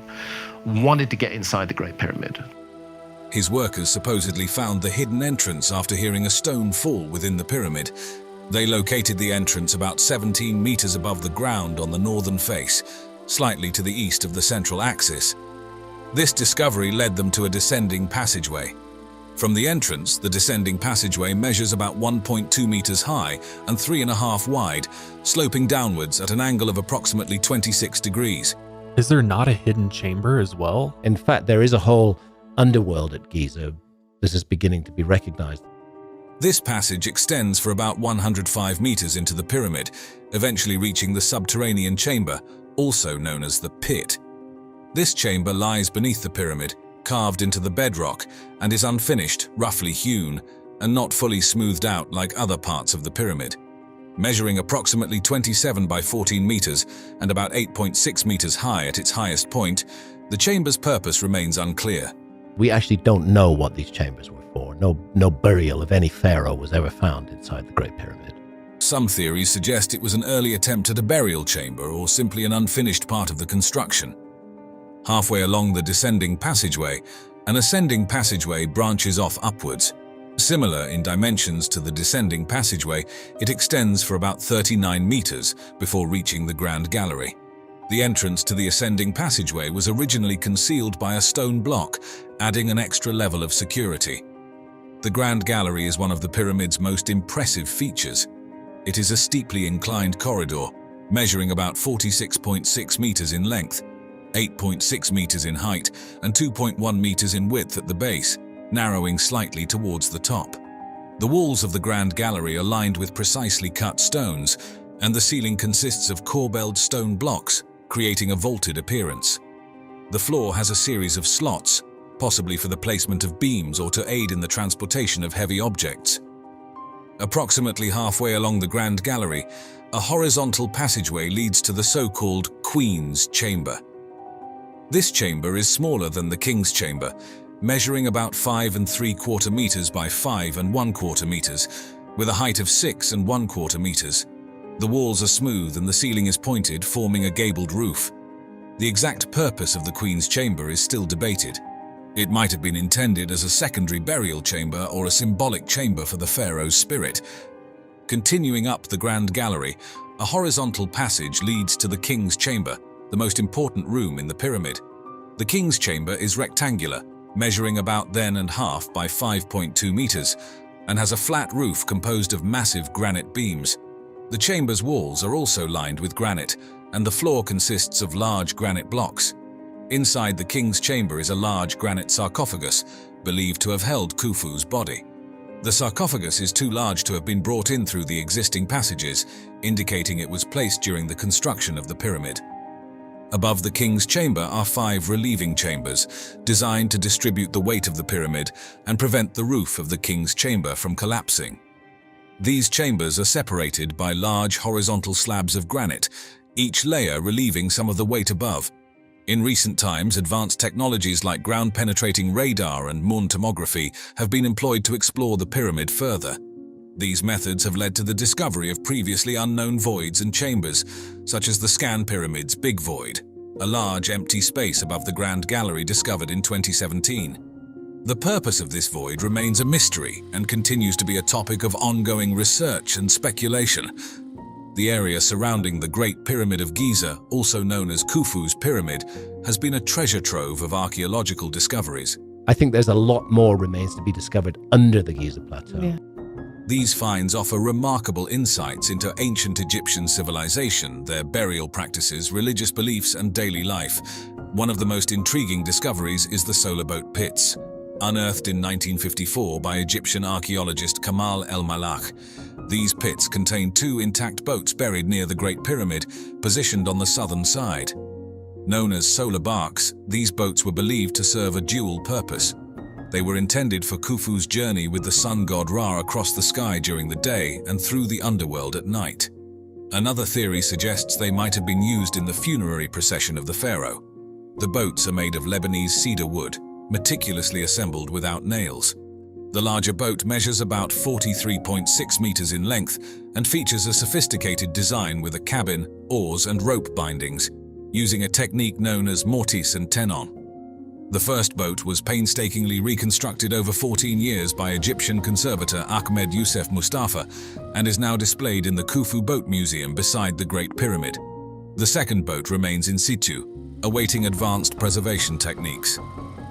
wanted to get inside the Great Pyramid. His workers supposedly found the hidden entrance after hearing a stone fall within the pyramid. They located the entrance about 17 meters above the ground on the northern face, slightly to the east of the central axis. This discovery led them to a descending passageway. From the entrance, the descending passageway measures about 1.2 meters high and 3.5 wide, sloping downwards at an angle of approximately 26 degrees. Is there not a hidden chamber as well? In fact, there is a whole underworld at Giza. This is beginning to be recognized. This passage extends for about 105 meters into the pyramid, eventually reaching the subterranean chamber, also known as the pit. This chamber lies beneath the pyramid, carved into the bedrock, and is unfinished, roughly hewn, and not fully smoothed out like other parts of the pyramid. Measuring approximately 27 by 14 meters and about 8.6 meters high at its highest point, the chamber's purpose remains unclear. We actually don't know what these chambers were for. No burial of any pharaoh was ever found inside the Great Pyramid. Some theories suggest it was an early attempt at a burial chamber or simply an unfinished part of the construction. Halfway along the descending passageway, an ascending passageway branches off upwards. Similar in dimensions to the descending passageway, it extends for about 39 meters before reaching the Grand Gallery. The entrance to the ascending passageway was originally concealed by a stone block, adding an extra level of security. The Grand Gallery is one of the pyramid's most impressive features. It is a steeply inclined corridor, measuring about 46.6 meters in length, 8.6 meters in height, and 2.1 meters in width at the base, narrowing slightly towards the top. The walls of the Grand Gallery are lined with precisely cut stones, and the ceiling consists of corbelled stone blocks, creating a vaulted appearance. The floor has a series of slots, possibly for the placement of beams or to aid in the transportation of heavy objects. Approximately halfway along the Grand Gallery, a horizontal passageway leads to the so-called Queen's Chamber. This chamber is smaller than the King's Chamber, measuring about 5 3/4 meters by 5 1/4 meters, with a height of 6 1/4 meters. The walls are smooth and the ceiling is pointed, forming a gabled roof. The exact purpose of the Queen's Chamber is still debated. It might have been intended as a secondary burial chamber or a symbolic chamber for the pharaoh's spirit. Continuing up the Grand Gallery, A horizontal passage leads to the king's chamber, the most important room in the pyramid. The king's chamber is rectangular, measuring about 1.5 by 5.2 meters, and has a flat roof composed of massive granite beams. The chamber's walls are also lined with granite, and the floor consists of large granite blocks. Inside the king's chamber is a large granite sarcophagus, believed to have held Khufu's body. The sarcophagus is too large to have been brought in through the existing passages, indicating it was placed during the construction of the pyramid. Above the king's chamber are 5 relieving chambers, designed to distribute the weight of the pyramid and prevent the roof of the king's chamber from collapsing. These chambers are separated by large horizontal slabs of granite, each layer relieving some of the weight above. In recent times, advanced technologies like ground-penetrating radar and Moon tomography have been employed to explore the pyramid further. These methods have led to the discovery of previously unknown voids and chambers, such as the Scan Pyramid's Big Void, a large empty space above the Grand Gallery discovered in 2017. The purpose of this void remains a mystery and continues to be a topic of ongoing research and speculation. The area surrounding the Great Pyramid of Giza, also known as Khufu's Pyramid, has been a treasure trove of archaeological discoveries. I think there's a lot more remains to be discovered under the Giza Plateau. Yeah. These finds offer remarkable insights into ancient Egyptian civilization, their burial practices, religious beliefs, and daily life. One of the most intriguing discoveries is the solar boat pits, unearthed in 1954 by Egyptian archaeologist Kamal El-Malakh. These pits contain 2 intact boats buried near the Great Pyramid, positioned on the southern side. Known as solar barks, these boats were believed to serve a dual purpose. They were intended for Khufu's journey with the sun god Ra across the sky during the day and through the underworld at night. Another theory suggests they might have been used in the funerary procession of the pharaoh. The boats are made of Lebanese cedar wood, meticulously assembled without nails. The larger boat measures about 43.6 meters in length and features a sophisticated design with a cabin, oars, and rope bindings, using a technique known as mortise and tenon. The first boat was painstakingly reconstructed over 14 years by Egyptian conservator Ahmed Youssef Mustafa and is now displayed in the Khufu Boat Museum beside the Great Pyramid. The second boat remains in situ, awaiting advanced preservation techniques.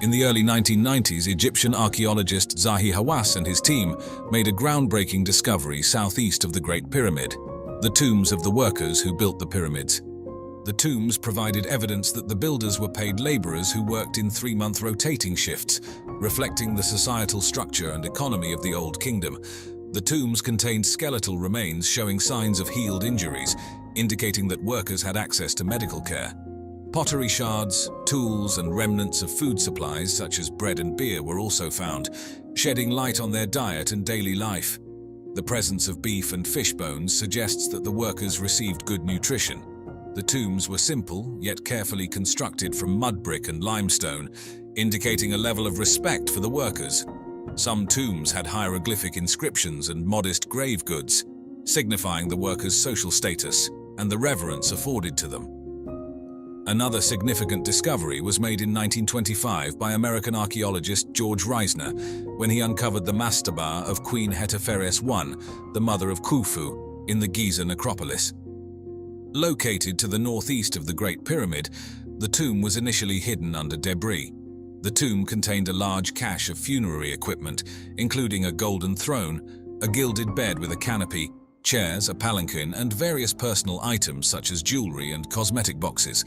In the early 1990s, Egyptian archaeologist Zahi Hawass and his team made a groundbreaking discovery southeast of the Great Pyramid, the tombs of the workers who built the pyramids. The tombs provided evidence that the builders were paid laborers who worked in 3-month rotating shifts, reflecting the societal structure and economy of the Old Kingdom. The tombs contained skeletal remains showing signs of healed injuries, indicating that workers had access to medical care. Pottery shards, tools, and remnants of food supplies such as bread and beer were also found, shedding light on their diet and daily life. The presence of beef and fish bones suggests that the workers received good nutrition. The tombs were simple, yet carefully constructed from mud brick and limestone, indicating a level of respect for the workers. Some tombs had hieroglyphic inscriptions and modest grave goods, signifying the workers' social status and the reverence afforded to them. Another significant discovery was made in 1925 by American archaeologist George Reisner when he uncovered the mastaba of Queen Hetepheres I, the mother of Khufu, in the Giza necropolis. Located to the northeast of the Great Pyramid, the tomb was initially hidden under debris. The tomb contained a large cache of funerary equipment, including a golden throne, a gilded bed with a canopy, chairs, a palanquin, and various personal items such as jewelry and cosmetic boxes.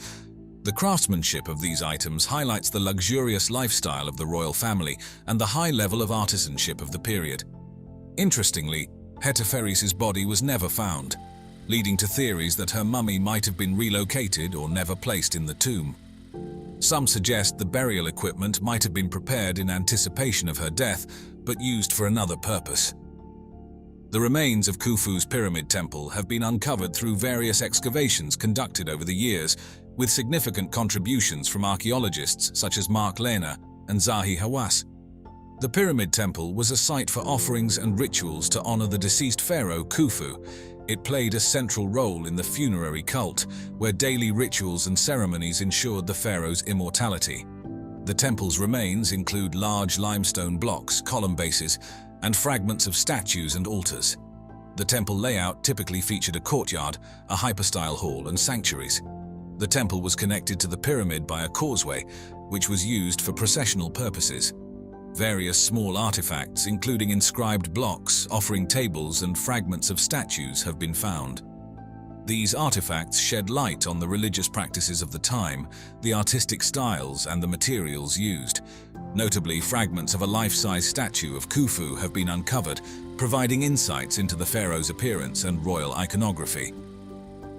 The craftsmanship of these items highlights the luxurious lifestyle of the royal family and the high level of artisanship of the period. Interestingly, Hetepheres' body was never found, leading to theories that her mummy might have been relocated or never placed in the tomb. Some suggest the burial equipment might have been prepared in anticipation of her death, but used for another purpose. The remains of Khufu's pyramid temple have been uncovered through various excavations conducted over the years, with significant contributions from archaeologists such as Mark Lehner and Zahi Hawass. The pyramid temple was a site for offerings and rituals to honor the deceased pharaoh Khufu. It played a central role in the funerary cult, where daily rituals and ceremonies ensured the pharaoh's immortality. The temple's remains include large limestone blocks, column bases, and fragments of statues and altars. The temple layout typically featured a courtyard, a hypostyle hall, and sanctuaries. The temple was connected to the pyramid by a causeway, which was used for processional purposes. Various small artifacts, including inscribed blocks, offering tables, and fragments of statues, have been found. These artifacts shed light on the religious practices of the time, the artistic styles, and the materials used. Notably, fragments of a life-size statue of Khufu have been uncovered, providing insights into the pharaoh's appearance and royal iconography.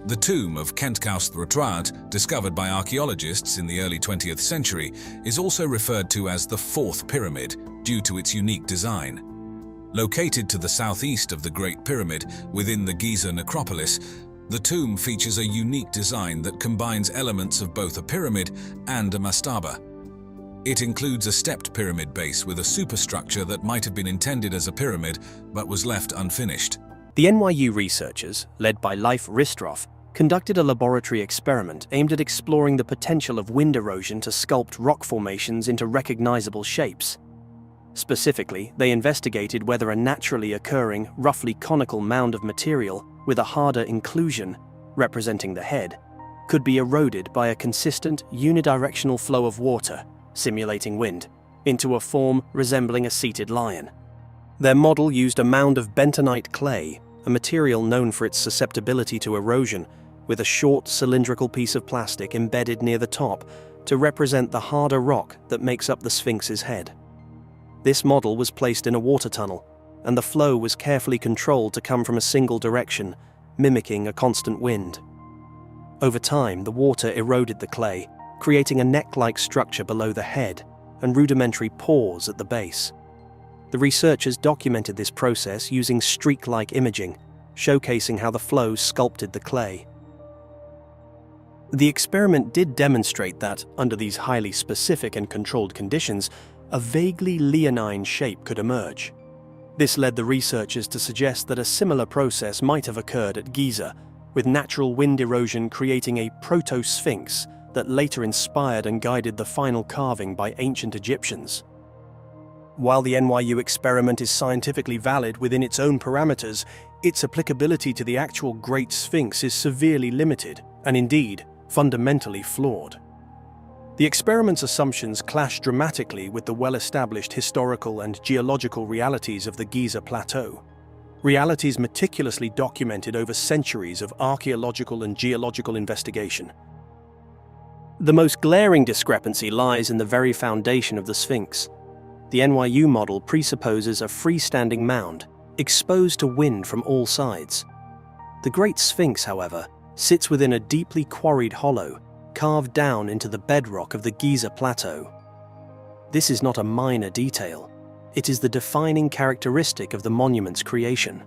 The tomb of Khentkaus III, discovered by archaeologists in the early 20th century, is also referred to as the Fourth Pyramid due to its unique design. Located to the southeast of the Great Pyramid within the Giza necropolis, the tomb features a unique design that combines elements of both a pyramid and a mastaba. It includes a stepped pyramid base with a superstructure that might have been intended as a pyramid but was left unfinished. The NYU researchers, led by Leif Ristroff, conducted a laboratory experiment aimed at exploring the potential of wind erosion to sculpt rock formations into recognizable shapes. Specifically, they investigated whether a naturally occurring, roughly conical mound of material with a harder inclusion, representing the head, could be eroded by a consistent, unidirectional flow of water, simulating wind, into a form resembling a seated lion. Their model used a mound of bentonite clay, a material known for its susceptibility to erosion, with a short cylindrical piece of plastic embedded near the top to represent the harder rock that makes up the Sphinx's head. This model was placed in a water tunnel, and the flow was carefully controlled to come from a single direction, mimicking a constant wind. Over time, the water eroded the clay, creating a neck-like structure below the head and rudimentary pores at the base. The researchers documented this process using streak-like imaging, showcasing how the flow sculpted the clay. The experiment did demonstrate that, under these highly specific and controlled conditions, a vaguely leonine shape could emerge. This led the researchers to suggest that a similar process might have occurred at Giza, with natural wind erosion creating a proto-sphinx that later inspired and guided the final carving by ancient Egyptians. While the NYU experiment is scientifically valid within its own parameters, its applicability to the actual Great Sphinx is severely limited, and indeed, fundamentally flawed. The experiment's assumptions clash dramatically with the well-established historical and geological realities of the Giza Plateau, realities meticulously documented over centuries of archaeological and geological investigation. The most glaring discrepancy lies in the very foundation of the Sphinx. The NYU model presupposes a freestanding mound, exposed to wind from all sides. The Great Sphinx, however, sits within a deeply quarried hollow, carved down into the bedrock of the Giza Plateau. This is not a minor detail. It is the defining characteristic of the monument's creation.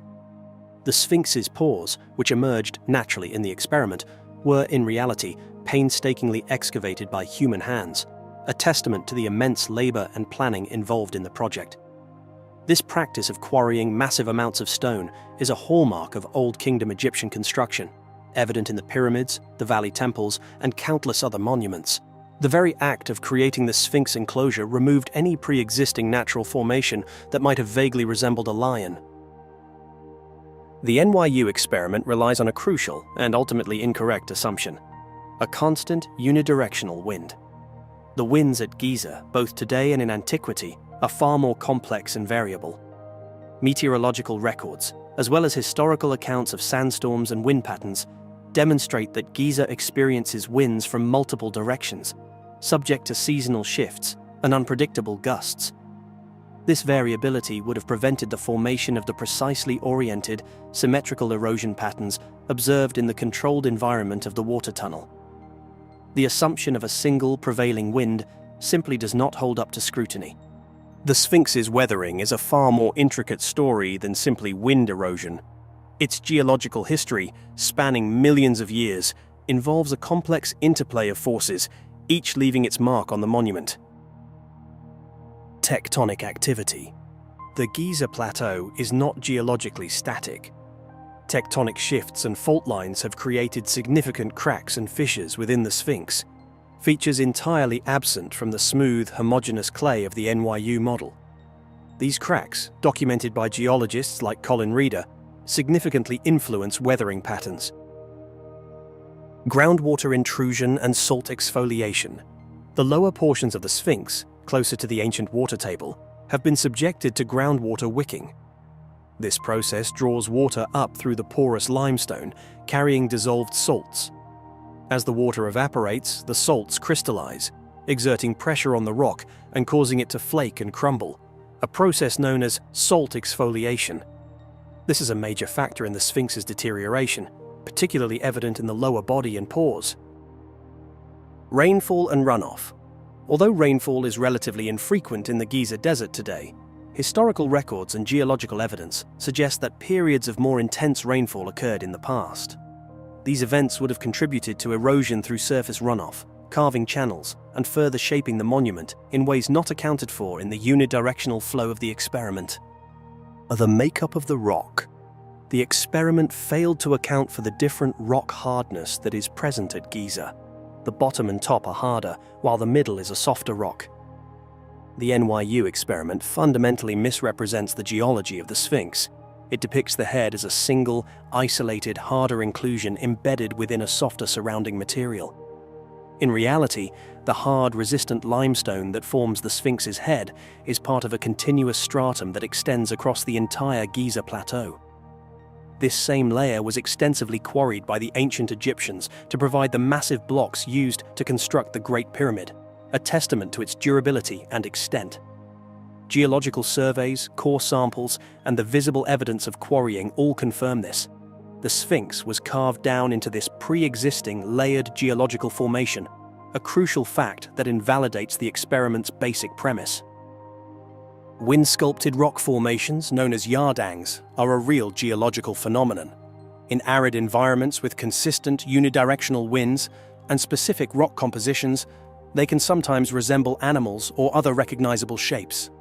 The Sphinx's pores, which emerged naturally in the experiment, were in reality painstakingly excavated by human hands, a testament to the immense labor and planning involved in the project. This practice of quarrying massive amounts of stone is a hallmark of Old Kingdom Egyptian construction, evident in the pyramids, the valley temples, and countless other monuments. The very act of creating the Sphinx enclosure removed any pre-existing natural formation that might have vaguely resembled a lion. The NYU experiment relies on a crucial and ultimately incorrect assumption: a constant unidirectional wind. The winds at Giza, both today and in antiquity, are far more complex and variable. Meteorological records, as well as historical accounts of sandstorms and wind patterns, demonstrate that Giza experiences winds from multiple directions, subject to seasonal shifts and unpredictable gusts. This variability would have prevented the formation of the precisely oriented, symmetrical erosion patterns observed in the controlled environment of the water tunnel. The assumption of a single prevailing wind simply does not hold up to scrutiny. The Sphinx's weathering is a far more intricate story than simply wind erosion. Its geological history, spanning millions of years, involves a complex interplay of forces, each leaving its mark on the monument. Tectonic activity. The Giza Plateau is not geologically static. Tectonic shifts and fault lines have created significant cracks and fissures within the Sphinx, features entirely absent from the smooth, homogeneous clay of the NYU model. These cracks, documented by geologists like Colin Reeder, significantly influence weathering patterns. Groundwater intrusion and salt exfoliation. The lower portions of the Sphinx, closer to the ancient water table, have been subjected to groundwater wicking. This process draws water up through the porous limestone, carrying dissolved salts. As the water evaporates, the salts crystallize, exerting pressure on the rock and causing it to flake and crumble, a process known as salt exfoliation. This is a major factor in the Sphinx's deterioration, particularly evident in the lower body and pores. Rainfall and runoff. Although rainfall is relatively infrequent in the Giza Desert today, historical records and geological evidence suggest that periods of more intense rainfall occurred in the past. These events would have contributed to erosion through surface runoff, carving channels, and further shaping the monument in ways not accounted for in the unidirectional flow of the experiment. The makeup of the rock. The experiment failed to account for the different rock hardness that is present at Giza. The bottom and top are harder, while the middle is a softer rock. The NYU experiment fundamentally misrepresents the geology of the Sphinx. It depicts the head as a single, isolated, harder inclusion embedded within a softer surrounding material. In reality, the hard, resistant limestone that forms the Sphinx's head is part of a continuous stratum that extends across the entire Giza plateau. This same layer was extensively quarried by the ancient Egyptians to provide the massive blocks used to construct the Great Pyramid, a testament to its durability and extent. Geological surveys, core samples, and the visible evidence of quarrying all confirm this. The Sphinx was carved down into this pre-existing layered geological formation, a crucial fact that invalidates the experiment's basic premise. Wind-sculpted rock formations, known as yardangs, are a real geological phenomenon. In arid environments with consistent unidirectional winds and specific rock compositions, they can sometimes resemble animals or other recognizable shapes.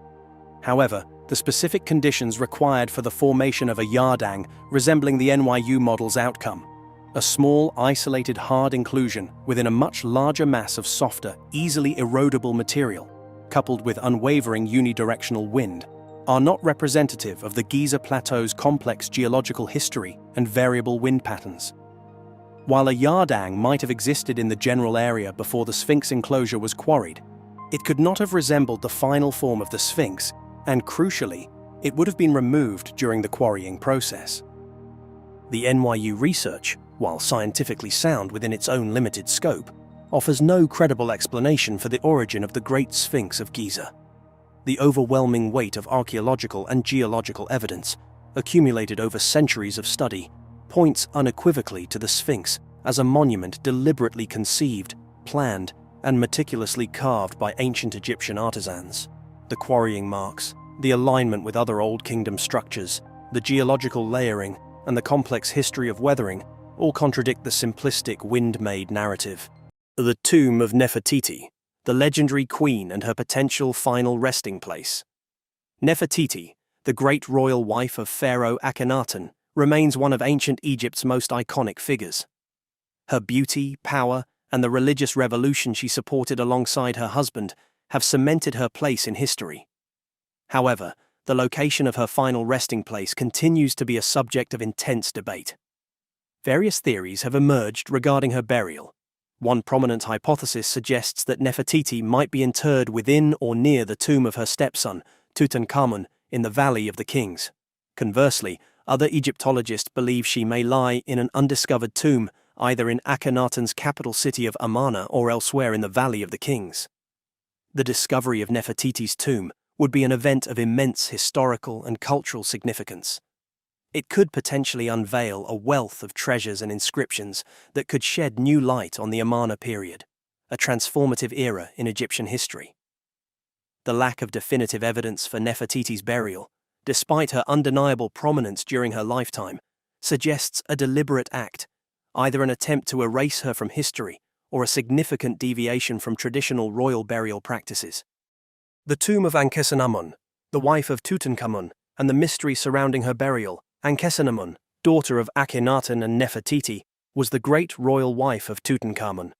However, the specific conditions required for the formation of a yardang resembling the NYU model's outcome, a small, isolated, hard inclusion within a much larger mass of softer, easily erodible material, coupled with unwavering unidirectional wind, are not representative of the Giza Plateau's complex geological history and variable wind patterns. While a yardang might have existed in the general area before the Sphinx enclosure was quarried, it could not have resembled the final form of the Sphinx, and crucially, it would have been removed during the quarrying process. The NYU research, while scientifically sound within its own limited scope, offers no credible explanation for the origin of the Great Sphinx of Giza. The overwhelming weight of archaeological and geological evidence, accumulated over centuries of study, points unequivocally to the Sphinx as a monument deliberately conceived, planned, and meticulously carved by ancient Egyptian artisans. The quarrying marks, the alignment with other Old Kingdom structures, the geological layering, and the complex history of weathering all contradict the simplistic wind-made narrative. The tomb of Nefertiti, the legendary queen and her potential final resting place. Nefertiti, the great royal wife of Pharaoh Akhenaten, remains one of ancient Egypt's most iconic figures. Her beauty, power, and the religious revolution she supported alongside her husband have cemented her place in history. However, the location of her final resting place continues to be a subject of intense debate. Various theories have emerged regarding her burial. One prominent hypothesis suggests that Nefertiti might be interred within or near the tomb of her stepson, Tutankhamun, in the Valley of the Kings. Conversely, other Egyptologists believe she may lie in an undiscovered tomb, either in Akhenaten's capital city of Amarna or elsewhere in the Valley of the Kings. The discovery of Nefertiti's tomb would be an event of immense historical and cultural significance. It could potentially unveil a wealth of treasures and inscriptions that could shed new light on the Amarna period, a transformative era in Egyptian history. The lack of definitive evidence for Nefertiti's burial, despite her undeniable prominence during her lifetime, suggests a deliberate act, either an attempt to erase her from history or a significant deviation from traditional royal burial practices. The tomb of Ankhesenamun, the wife of Tutankhamun, and the mystery surrounding her burial. Ankhesenamun, daughter of Akhenaten and Nefertiti, was the great royal wife of Tutankhamun.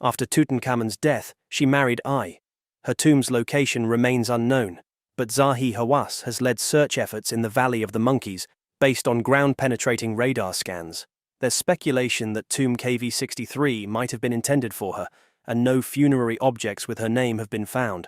After Tutankhamun's death, she married Ai. Her tomb's location remains unknown, but Zahi Hawass has led search efforts in the Valley of the Monkeys Based on ground-penetrating radar scans, there's speculation that tomb KV-63 might have been intended for her, and no funerary objects with her name have been found.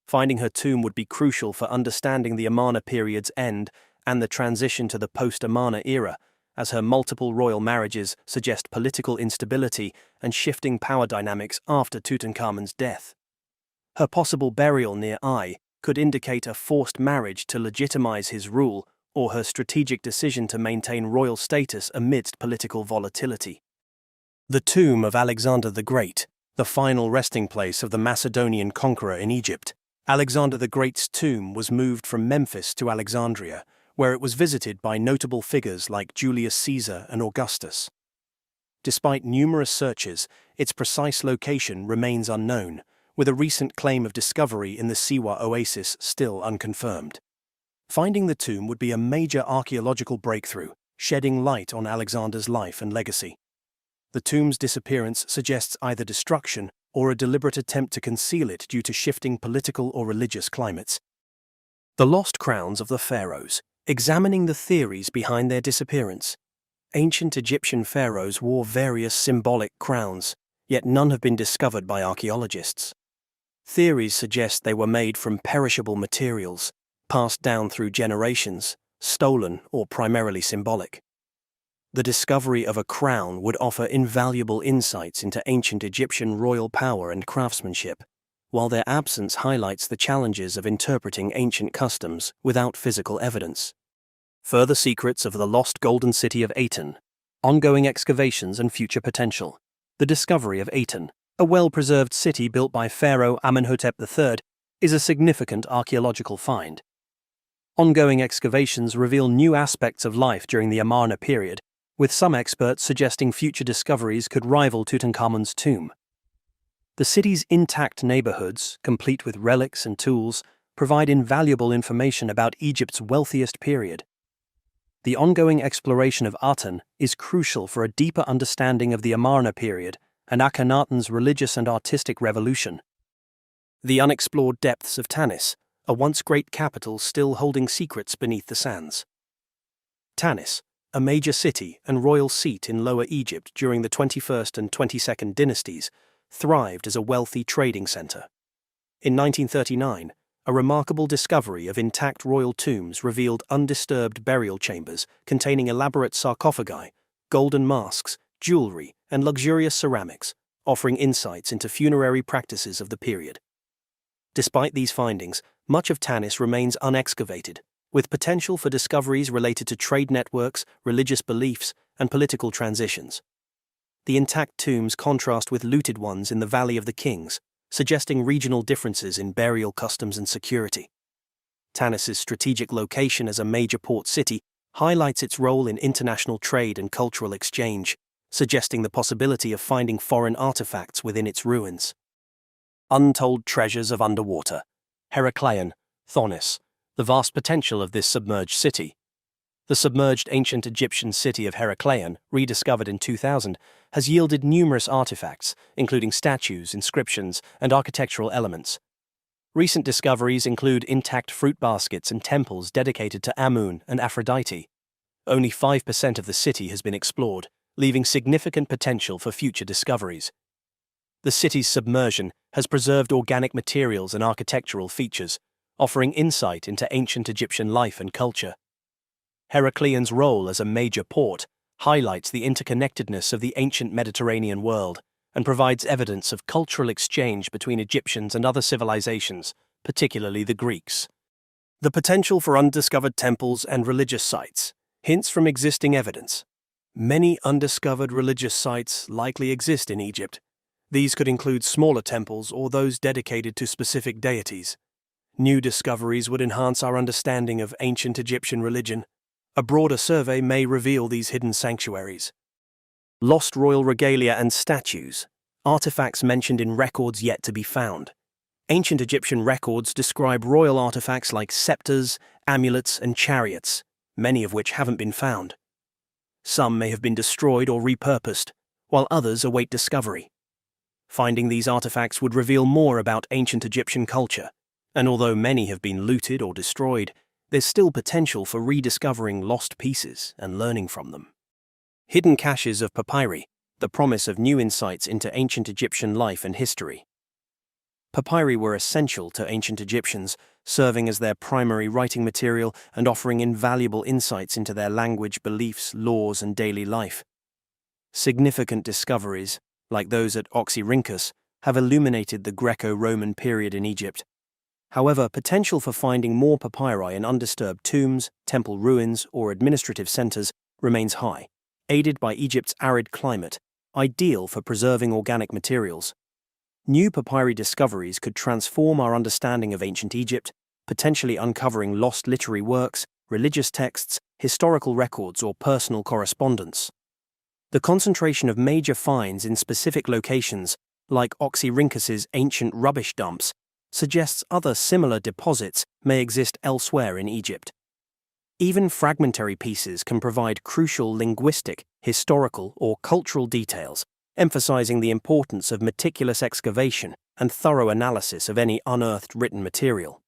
Finding her tomb would be crucial for understanding the Amarna period's end and the transition to the post-Amarna era, as her multiple royal marriages suggest political instability and shifting power dynamics after Tutankhamun's death. Her possible burial near Ai could indicate a forced marriage to legitimize his rule or her strategic decision to maintain royal status amidst political volatility. The tomb of Alexander the Great, the final resting place of the Macedonian conqueror in Egypt. Alexander the Great's tomb was moved from Memphis to Alexandria, where it was visited by notable figures like Julius Caesar and Augustus. Despite numerous searches, its precise location remains unknown, with a recent claim of discovery in the Siwa oasis still unconfirmed. Finding the tomb would be a major archaeological breakthrough, shedding light on Alexander's life and legacy. The tomb's disappearance suggests either destruction or a deliberate attempt to conceal it due to shifting political or religious climates. The lost crowns of the pharaohs. Examining the theories behind their disappearance. Ancient Egyptian pharaohs wore various symbolic crowns, yet none have been discovered by archaeologists. Theories suggest they were made from perishable materials, passed down through generations, stolen or primarily symbolic. The discovery of a crown would offer invaluable insights into ancient Egyptian royal power and craftsmanship, while their absence highlights the challenges of interpreting ancient customs without physical evidence. Further secrets of the lost golden city of Aten, ongoing excavations and future potential. The discovery of Aten, a well-preserved city built by Pharaoh Amenhotep III, is a significant archaeological find. Ongoing excavations reveal new aspects of life during the Amarna period, with some experts suggesting future discoveries could rival Tutankhamun's tomb. The city's intact neighborhoods, complete with relics and tools, provide invaluable information about Egypt's wealthiest period. The ongoing exploration of Aten is crucial for a deeper understanding of the Amarna period and Akhenaten's religious and artistic revolution. The unexplored depths of Thonis, a once great capital still holding secrets beneath the sands. Thonis, a major city and royal seat in Lower Egypt during the 21st and 22nd dynasties, thrived as a wealthy trading center. In 1939, a remarkable discovery of intact royal tombs revealed undisturbed burial chambers containing elaborate sarcophagi, golden masks, jewelry, and luxurious ceramics, offering insights into funerary practices of the period. Despite these findings, much of Thonis remains unexcavated, with potential for discoveries related to trade networks, religious beliefs, and political transitions. The intact tombs contrast with looted ones in the Valley of the Kings, suggesting regional differences in burial customs and security. Thonis's strategic location as a major port city highlights its role in international trade and cultural exchange, suggesting the possibility of finding foreign artifacts within its ruins. Untold treasures of underwater. Herakleion, Thonis, the vast potential of this submerged city. The submerged ancient Egyptian city of Herakleion, rediscovered in 2000, has yielded numerous artifacts, including statues, inscriptions, and architectural elements. Recent discoveries include intact fruit baskets and temples dedicated to Amun and Aphrodite. Only 5% of the city has been explored, leaving significant potential for future discoveries. The city's submersion has preserved organic materials and architectural features, offering insight into ancient Egyptian life and culture. Herakleion's role as a major port highlights the interconnectedness of the ancient Mediterranean world and provides evidence of cultural exchange between Egyptians and other civilizations, particularly the Greeks. The potential for undiscovered temples and religious sites hints from existing evidence. Many undiscovered religious sites likely exist in Egypt. These could include smaller temples or those dedicated to specific deities. New discoveries would enhance our understanding of ancient Egyptian religion. A broader survey may reveal these hidden sanctuaries. Lost royal regalia and statues, artifacts mentioned in records yet to be found. Ancient Egyptian records describe royal artifacts like scepters, amulets, and chariots, many of which haven't been found. Some may have been destroyed or repurposed, while others await discovery. Finding these artifacts would reveal more about ancient Egyptian culture, and although many have been looted or destroyed, there's still potential for rediscovering lost pieces and learning from them. Hidden caches of papyri, the promise of new insights into ancient Egyptian life and history. Papyri were essential to ancient Egyptians, serving as their primary writing material and offering invaluable insights into their language, beliefs, laws, and daily life. Significant discoveries, like those at Oxyrhynchus, have illuminated the Greco-Roman period in Egypt. However, potential for finding more papyri in undisturbed tombs, temple ruins, or administrative centers remains high, aided by Egypt's arid climate, ideal for preserving organic materials. New papyri discoveries could transform our understanding of ancient Egypt, potentially uncovering lost literary works, religious texts, historical records, or personal correspondence. The concentration of major finds in specific locations, like Oxyrhynchus's ancient rubbish dumps, suggests other similar deposits may exist elsewhere in Egypt. Even fragmentary pieces can provide crucial linguistic, historical, or cultural details, emphasizing the importance of meticulous excavation and thorough analysis of any unearthed written material.